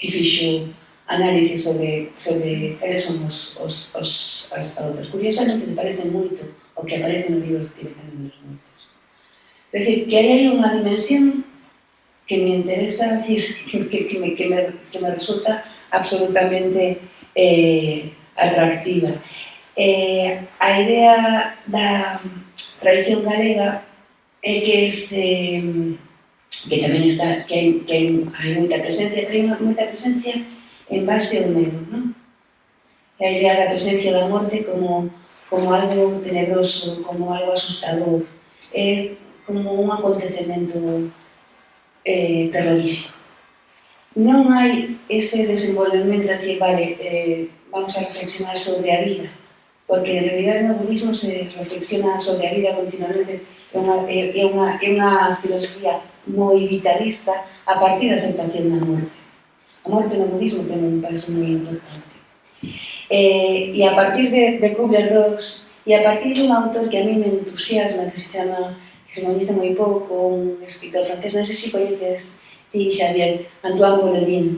e fixo análisis sobre cales son os autos. Curiosamente, se parecen moito ao que aparece no libro tibetano dos mortos. É dicir, que hai unha dimensión que me interesa, que me resulta absolutamente atractiva. A idea da tradición galega é que tamén está, que hai moita presencia, pero hai moita presencia en base ao medo, non? A idea da presencia da morte como como algo tenebroso, como algo asustador, como un acontecemento terrorífico. Non hai ese desenvolvemento de decir, vale, vamos a reflexionar sobre a vida, porque en realidad no budismo se reflexiona sobre a vida continuamente, é unha filosofía moi vitalista a partir da aceptación da morte. A morte no budismo ten un paso moi importante. E a partir de Kubler-Ross e a partir dun autor que a mí me entusiasma, que se coñece moi pouco, un escritor francés, non sei se coñeces ti, Xavier, Antoine Bourdain.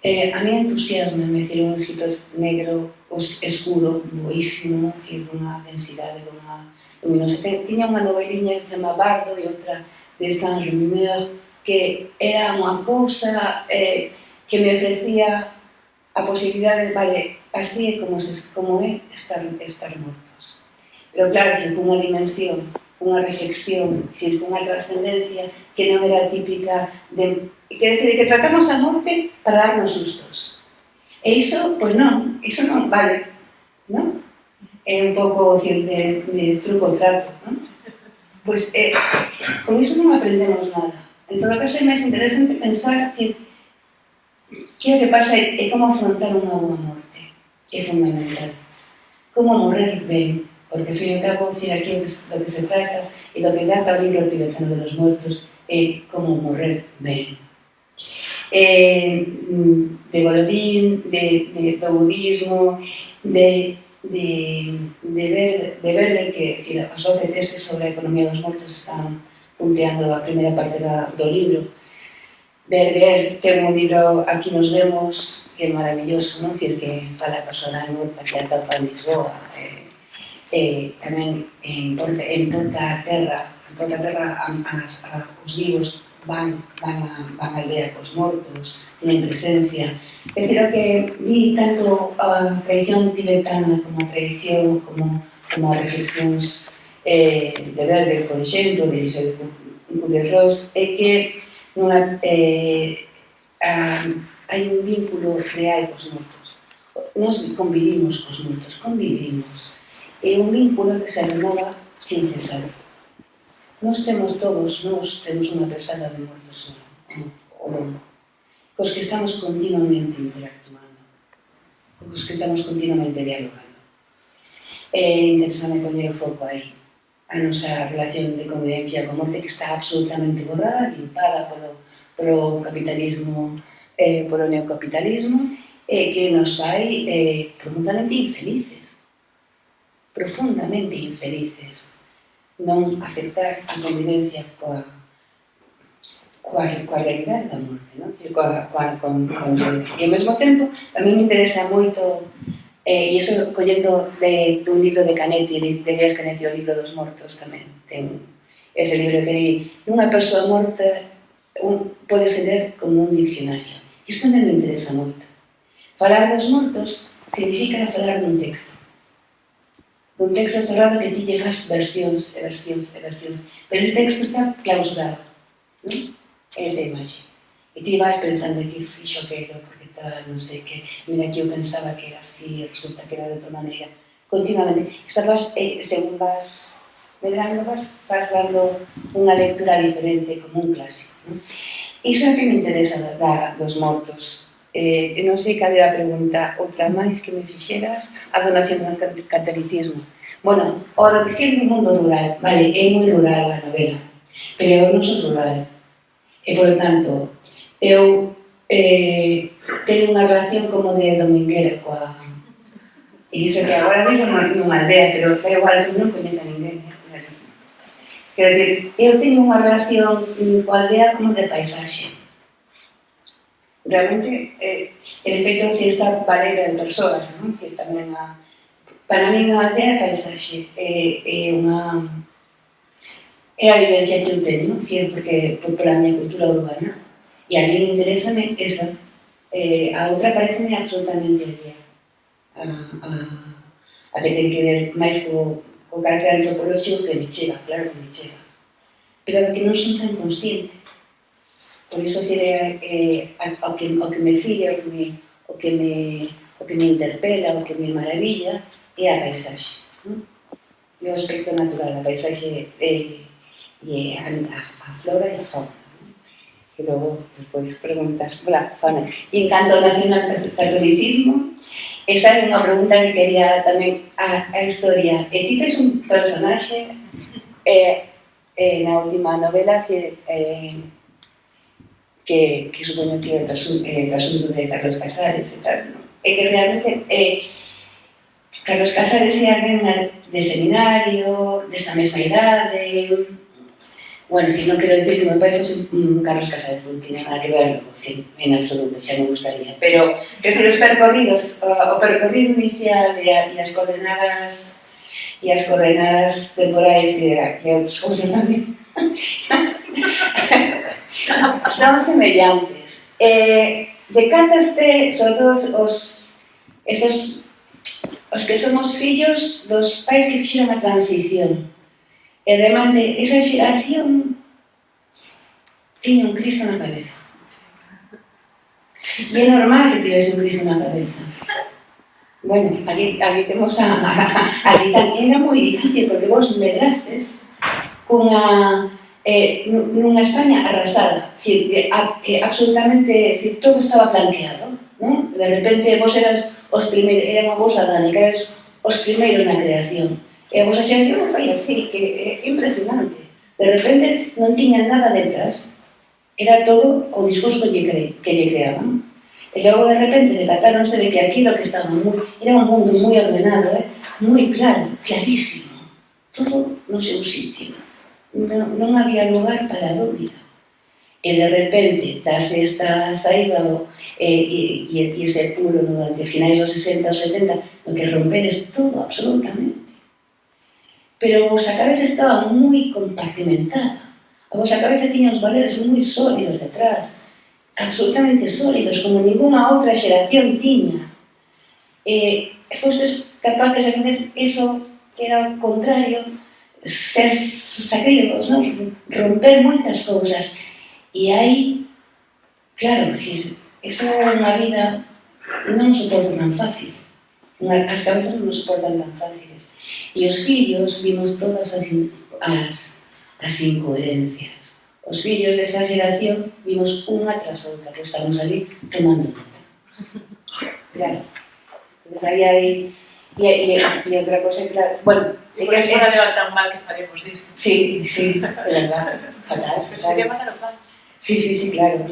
A mí entusiasma, me decir, un escritor negro, escuro, boísimo, dunha densidade, dunha luminosidade. Tiña unha noveliña que se chama Bardo e outra de Saint-Rumeur, que era unha cousa que me ofrecía a posibilidade de, vale, así é como é estar mortos. Pero claro, cunha dimensión, unha reflexión, unha trascendencia que non era típica de... Quer dizer, que tratamos a morte para darnos sustos. E iso, pois non, iso non vale, non? É un pouco de truco trato, non? Pois con iso non aprendemos nada. En todo caso, é máis interesante pensar que o que pasa é como afrontar unha boa morte, que é fundamental. Como morrer ben, porque, ao fin e ao cabo, aquí do que se trata e do que trata o libro tibetano de los muertos é como morrer ben. De Borodín, do budismo, de Berger, que as 12 teses sobre a economía dos mortos están punteando a primeira parte do libro. Berger ten un libro, Aquí nos vemos, que é maravilloso, non? Que fala personal morta que atopa en Lisboa. Tamén en Porta a Terra, os vivos van á aldea cos mortos, tienen presencia. É dicir, o que di tanto a tradición tibetana como a tradición, como as reflexións de Berger, por exemplo, de Kubler-Ross, é que hai un vínculo real cos mortos. Nos convivimos cos mortos, convivimos. É un vínculo que se renova sin cesar. Nós temos unha pesada de mortos ao longo, cos que estamos continuamente interactuando, cos que estamos continuamente dialogando. É interesante poñer o foco aí, a nosa relación de convivencia con morte que está absolutamente borrada, limpada polo capitalismo, polo neocapitalismo, que nos fai profundamente infelices, non aceptar a convivencia coa realidade da morte, non? Con e ao mesmo tempo, a mí me interesa moito, e iso collendo dun libro de Canetti, de Elias Canetti, o libro dos mortos tamén, ten ese libro que di, unha persoa morta pode ser ler como un diccionario. Isto non me interesa moito. Falar dos mortos significa falar dun texto cerrado que ti lle fas versións. Pero ese texto está clausurado, non? Esa imaxe. E ti vas pensando que fixo aquilo, porque tal, non sei que, mira que eu pensaba que era así, resulta que era de outra maneira. Continuamente. Según vas medrando, vas dando unha lectura diferente, como un clásico, non? Iso é que me interesa dos mortos. Non sei cal era a pregunta, outra máis que me fixeras, a donación do catolicismo. Bueno, o do que siento o mundo rural, vale, é moi rural a novela, pero eu non sou rural. E, por tanto, eu teño unha relación como de dominguera coa... E iso que agora vivo nunha aldea, pero igual non coñece a ninguén. Quero dicir, eu teño unha relación coa aldea como de paisaxe. Realmente, en efecto, esta valera de persoas, non? Tamén para mí a aldea é paisaxe, é a vivencia que eu teño, porque pola minha cultura urbana. E a mí interésame esa. A outra pareceme absolutamente alea. A que ten que ver máis co carácter antropolóxico que me chega, claro que me chega. Pero que non son tan consciente. Por iso, o que me fila, o que me interpela, o que me maravilla, é a paisaxe, e o aspecto natural, a paisaxe e a flora e a fauna. E logo, despois, preguntas pola fauna. E en canto ao nacional-catolicismo, esa é unha pregunta que quería tamén a historia. E ti tes un personaxe na última novela que supoño que é o trasunto de Carlos Casares e tal, e que realmente Carlos Casares é alguén de seminario, desta mesma idade. Bueno, non quero dicir que meu pai fose Carlos Casares, non tiña nada que ver, en absoluto, xa me gustaría. Pero, quero dicir, os percorridos, o percorrido inicial e as coordenadas temporais e outras cousas tamén son semellantes. Decátaste, sobre todo, os que somos fillos dos pais que fixeron a transición. E realmente, esa xeración tiña un Cristo na cabeza. E é normal que tivese un Cristo na cabeza. Bueno, aquí temos a vida. Era moi difícil, porque vos medrastes nunha España arrasada. Absolutamente, todo estaba blanqueado, non? De repente, vos eras os primeiros, era unha vosa dánica, eras os primeiros na creación. E a vosa xeración non foi así, que é impresionante. De repente non tiñan nada detrás. Era todo o discurso que lle creaban. E logo de repente decatáronse de que aquilo que estaba era un mundo moi ordenado, moi claro, clarísimo. Todo no seu sitio. Non había lugar para a dúbida. E de repente, dase esta saída e ese puro durante finais dos 60 ou 70, no que rompedes todo absolutamente. Pero a vosa cabeza estaba moi compartimentada. A vosa cabeza tiña os valores moi sólidos detrás, absolutamente sólidos, como ninguna outra xeración tiña. E fostes capaces de facer eso que era o contrario, ser sacrílegos, non? Romper moitas cousas. E aí, claro, dicir, esa é unha vida non soporto tan fácil. As cabezas non nos soportan tan fáciles. E os fillos vimos todas as incoherencias. Os fillos desa xeración vimos unha tras outra, que estamos ali tomando nota. Claro. Entón, aí hai... E outra cosa, claro... Bueno, por eso para levantar un mal que faremos disto. Sí, de verdad. Fatal. Pero sería para o mal. Sí, claro.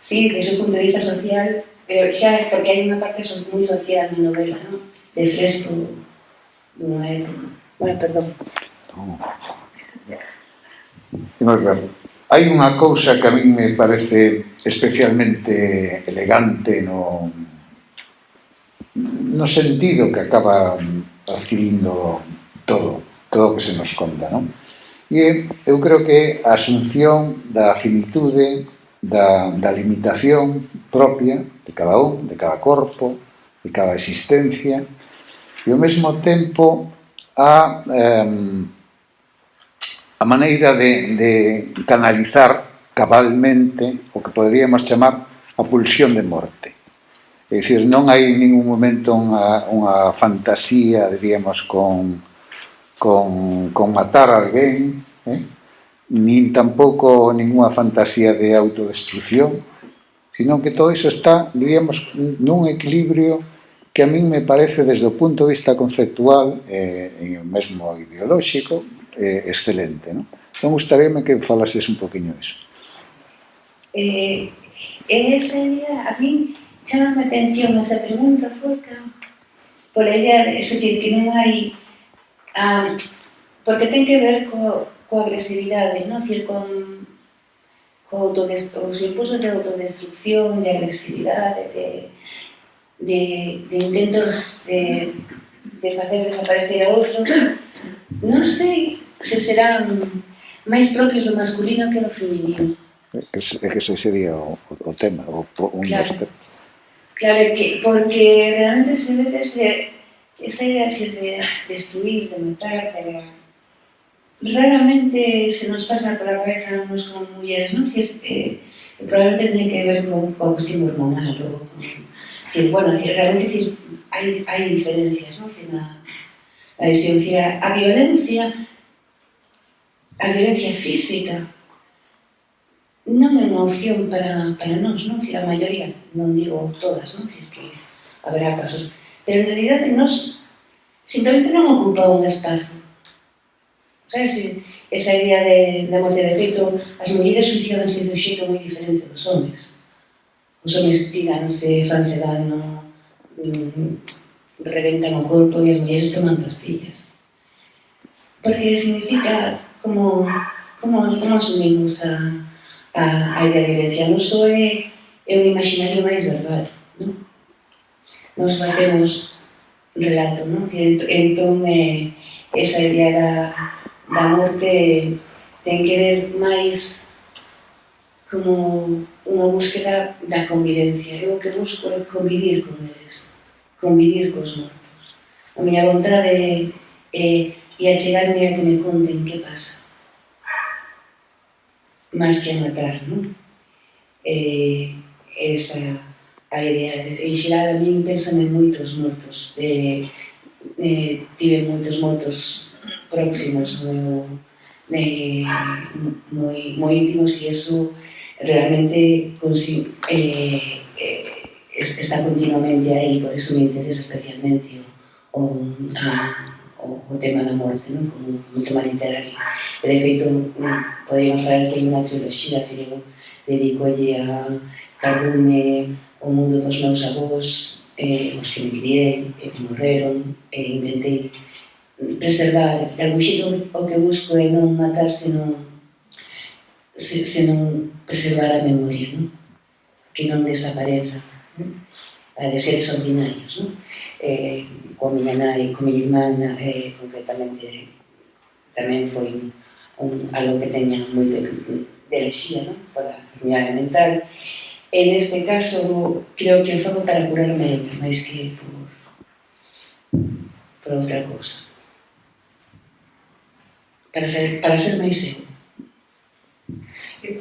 Sí, desde o punto de vista social, pero xa porque hai unha parte moi social na novela, non? De fresco dunha época. Bueno, perdón. Hai unha cousa que a mí me parece especialmente elegante no sentido que acaba adquirindo todo o que se nos conta, non? E eu creo que a asunción da finitude, da limitación propia de cada un, de cada corpo, de cada existencia, e ao mesmo tempo a maneira de canalizar cabalmente o que poderíamos chamar a pulsión de morte. É dicir, non hai ningún momento unha fantasía, diríamos, con matar a alguén, nin tampouco ninguna fantasía de autodestrucción, sino que todo iso está, diríamos, nun equilibrio que a min me parece, desde o punto de vista conceptual e mesmo ideolóxico, excelente, non? Entón, gustaríame que falases un poquinho disso. Sería, a min, chamame a atención esa pregunta, Forca, por a idea, é dicir, que non hai... porque ten que ver coa agresividade, non? Dicir, con os impulsos de autodestrucción, de agresividade, de intentos de facer desaparecer a outro. Non sei se serán máis propios do masculino que do feminino. É que ese sería o tema, un dos temas. Claro, porque realmente se ve esa idea de destruir, de matar, raramente se nos pasa por la cabeza a nos como mulleres, non? Probablemente tiene que ver con cuestión hormonal ou Bueno, realmente hai diferencias, non? Na visión, a violencia física non é unha opción para nós, non? A maioría, non digo todas, non? Que haberá casos. Pero en realidad nós simplemente non ocupa un espazo. Sabes? Esa idea de morte, de feito, as mulleres suicidanse de un xeito moi diferente dos homens. Os homens tíranse, fanse dano, reventan o corpo e as mulleres toman pastillas. Porque significa como asumimos a idea de violencia. Non só é un imaginario máis verbal, non? Nos facemos relato, non? Entón, esa idea da morte ten que ver máis como unha búsqueda da convivencia. Eu o que busco é convivir con eles, convivir cos mortos. A miña vontade é achegarme a que me conten que pasa. Más que a matar, non? Esa a idea. En xeral, a mí pensame en moitos mortos. Tive moitos mortos próximos, moi íntimos, e iso realmente está continuamente aí, por iso me interesa especialmente o tema da morte, non? Como un tema literario. E, de feito, poderíamos falar que hai unha triloxía, eu dedicolle a Cardume o mundo dos meus avós, os que me criei, que morreron, e intentei preservar. De algún xeito, o que busco é non matar, senón preservar a memoria, non? Que non desapareza, a de seres ordinarios, non? Coa miña nai, coa miña irmán, concretamente, tamén foi algo que teña moito de lexía, non? Por a enfermidade mental. En este caso, creo que o fago para curarme máis que por outra cousa. Para ser máis eu.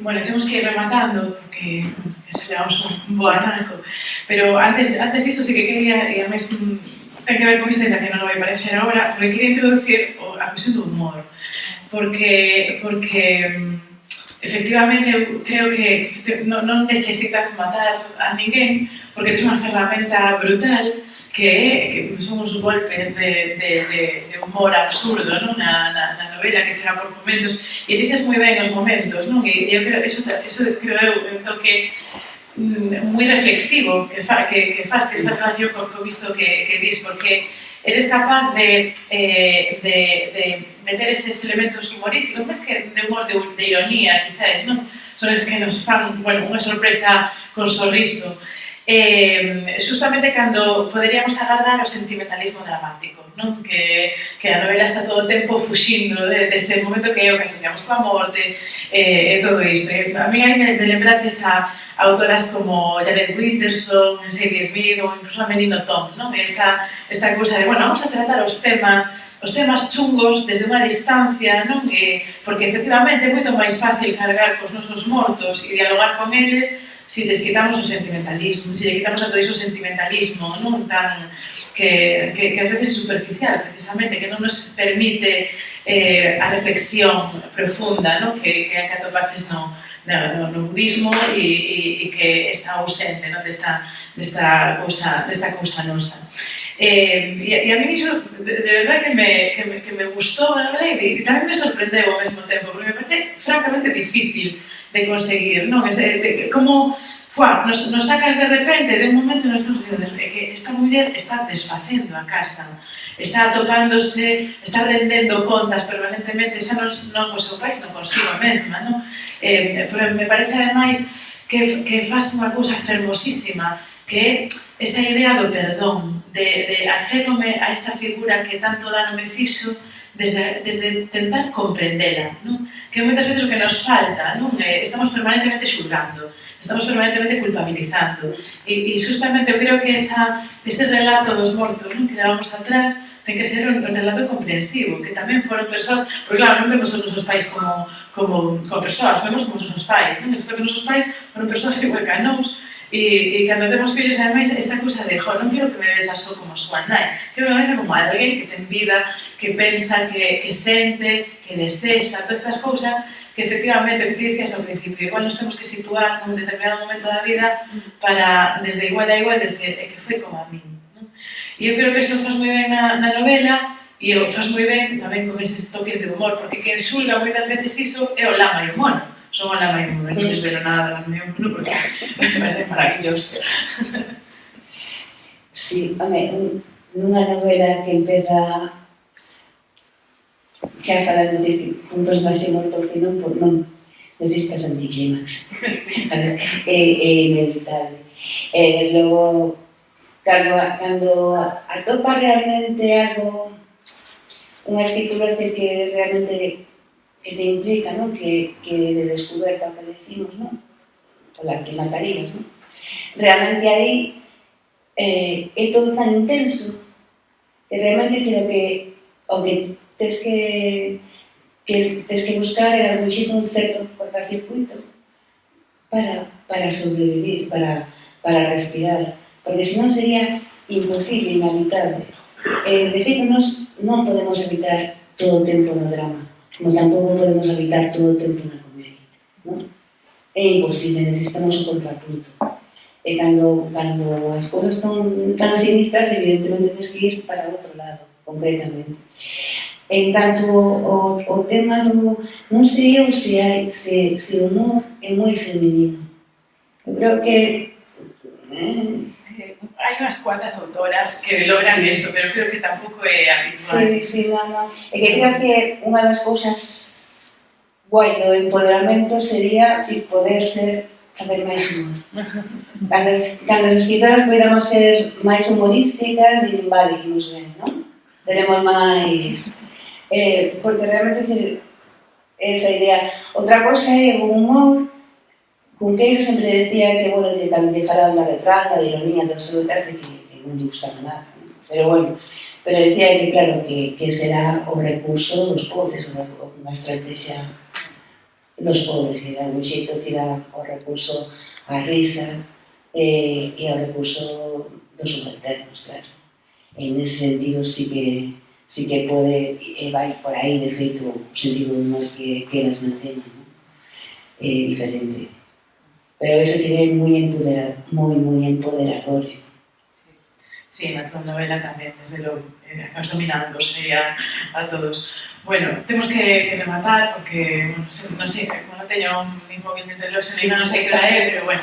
Bueno, temos que ir rematando, porque se llevamos un bo arranco. Pero antes disso, sí que quería, e a mesmo ten que ver con isto, ainda que non vai parecer agora, porque quería introducir a cuestión do humor. Porque efectivamente, eu creo que non necesitas matar a ninguén, porque tens unha ferramenta brutal que son os golpes de humor absurdo, non? Na novela, que chega por momentos, e dices moi ben os momentos, non? E eu creo, eso creo eu, un toque moi reflexivo que faz que esta relación con isto que dis, porque eres capaz de meter estes elementos humorísticos, máis que de humor, de ironía, quizás, non? Son eses que nos fan, bueno, unha sorpresa con sorriso. Justamente cando poderíamos agardar o sentimentalismo dramático, non? Que a novela está todo o tempo fuxindo deste momento que é o que asociamos coa morte e todo isto. A mí aí me lembraches a autoras como Janet Winterson, Sadie Smith ou incluso a Menino Tom, non? Esta cousa de, bueno, vamos a tratar os temas chungos desde unha distancia, non? Porque, efectivamente, é moito máis fácil cargar cos nosos mortos e dialogar con eles se les quitamos o sentimentalismo, se le quitamos a todo iso sentimentalismo, non? Tan que ás veces é superficial, precisamente, que non nos permite a reflexión profunda, non? Que atopaches no budismo e que está ausente, non? Desta cousa nosa. E a mí iso, de verdad, que me gustou, e tamén me sorprendeu ao mesmo tempo, porque me parece francamente difícil de conseguir, non? Como nos sacas de repente de un momento en que estamos dicindo que esta muller está desfacendo a casa, está atopándose, está rendendo contas permanentemente, xa non co seu pai, senón consigo mesma, non? Pero me parece, ademais, que faz unha cousa fermosísima, que é esa idea do perdón, de achégome a esta figura que tanto dano me fixo desde tentar comprendela, non? Que moitas veces o que nos falta, non? Estamos permanentemente xulgando, estamos permanentemente culpabilizando, e justamente eu creo que ese relato dos mortos, non? Que levamos atrás, ten que ser un relato comprensivo, que tamén foron persoas, porque claro, non vemos os nosos pais como persoas, vemos como os nosos pais, non? E os nosos pais foron persoas igual que a nós, E cando temos fillos, ademais, esta cousa de, non quero que me ves a só como súa nai, quero que me ves como alguén que ten vida, que pensa, que sente, que desexa, todas estas cousas que efectivamente, que ti dicías ao principio, igual nos temos que situar nun determinado momento da vida para, desde igual a igual, decir, que foi como a min. E eu creo que eso faz moi ben na novela, e o faz moi ben tamén con eses toques de humor, porque quen xulga moitas veces iso é o lama e o mono. Son o lama e o mono, non desvelo nada do lama e o mono, porque me parece maravilloso. Sí, home, nunha novela que empeza xa falando de un personaxe morto ao fin, non necesitas anticlímax. É inevitable. Desde logo, cando atopa realmente algo, unha escritura que realmente que te implica, non? Que de descoberta que decimos, non? Pola que matarías, non? Realmente aí é todo tan intenso que realmente o que tes que buscar é algún xito un certo cortacircuito para sobrevivir, para respirar, porque senón sería imposible, inhabitable. De feito, nós non podemos habitar todo o tempo no drama, como tampouco podemos habitar todo o tempo na comedia, non? É imposible, necesitamos o contrapunto. E cando as cousas están tan sinistras, evidentemente tens que ir para outro lado, concretamente. En canto ao tema do... Non sei eu se o humor é moi feminino. Eu creo que... Hai unhas cuantas autoras que logran iso, pero creo que tampouco é habitual. Sí, non. É que creo que unha das cousas guai do empoderamento sería poder facer máis humor. Cando as escritoras podamos ser máis humorísticas, vale, imos ben, non? Teremos máis... porque realmente, decir, esa idea. Outra cosa é o humor. Cunqueiro sempre decía que, bueno, cando lle falaban da retranca, da ironía, do seu terce, que non lle gustaba nada. Pero, bueno, decía que, claro, que será o recurso dos pobres, unha estrategia dos pobres, que de algún xeito será o recurso á risa e ao recurso dos subalternos, claro. En ese sentido, sí que pode, e vai por aí, de feito, o sentido do humor que elas manteñen, non? É diferente. Pero eso tiene moi empoderador. Sí, na tua novela tamén, desde logo, nos dominando sería a todos. Bueno, temos que rematar, porque, non sei, como non teño nin móvil de teloxo, non sei que hora é, pero bueno,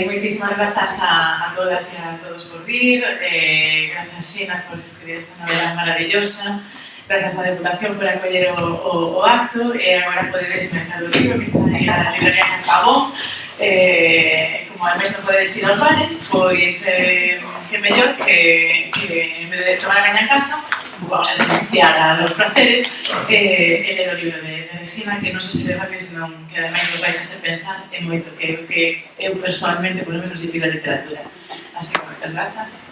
moitísimas grazas a todas e a todos por vir, grazas Xina por escribir esta novela maravillosa, grazas á Deputación por acoller o acto, e agora podedes mercar o libro que está aí na librería de Pavón. Como ademais non podedes ir aos bares, pois que mellor que en vez de tomar a caña en casa, vamos a denunciar a los placeres e ler o libro de Resina, que non só se ve rápido, senón que ademais nos vai facer pensar en moito que eu personalmente, por lo menos, lle pido a literatura. Así que moitas grazas.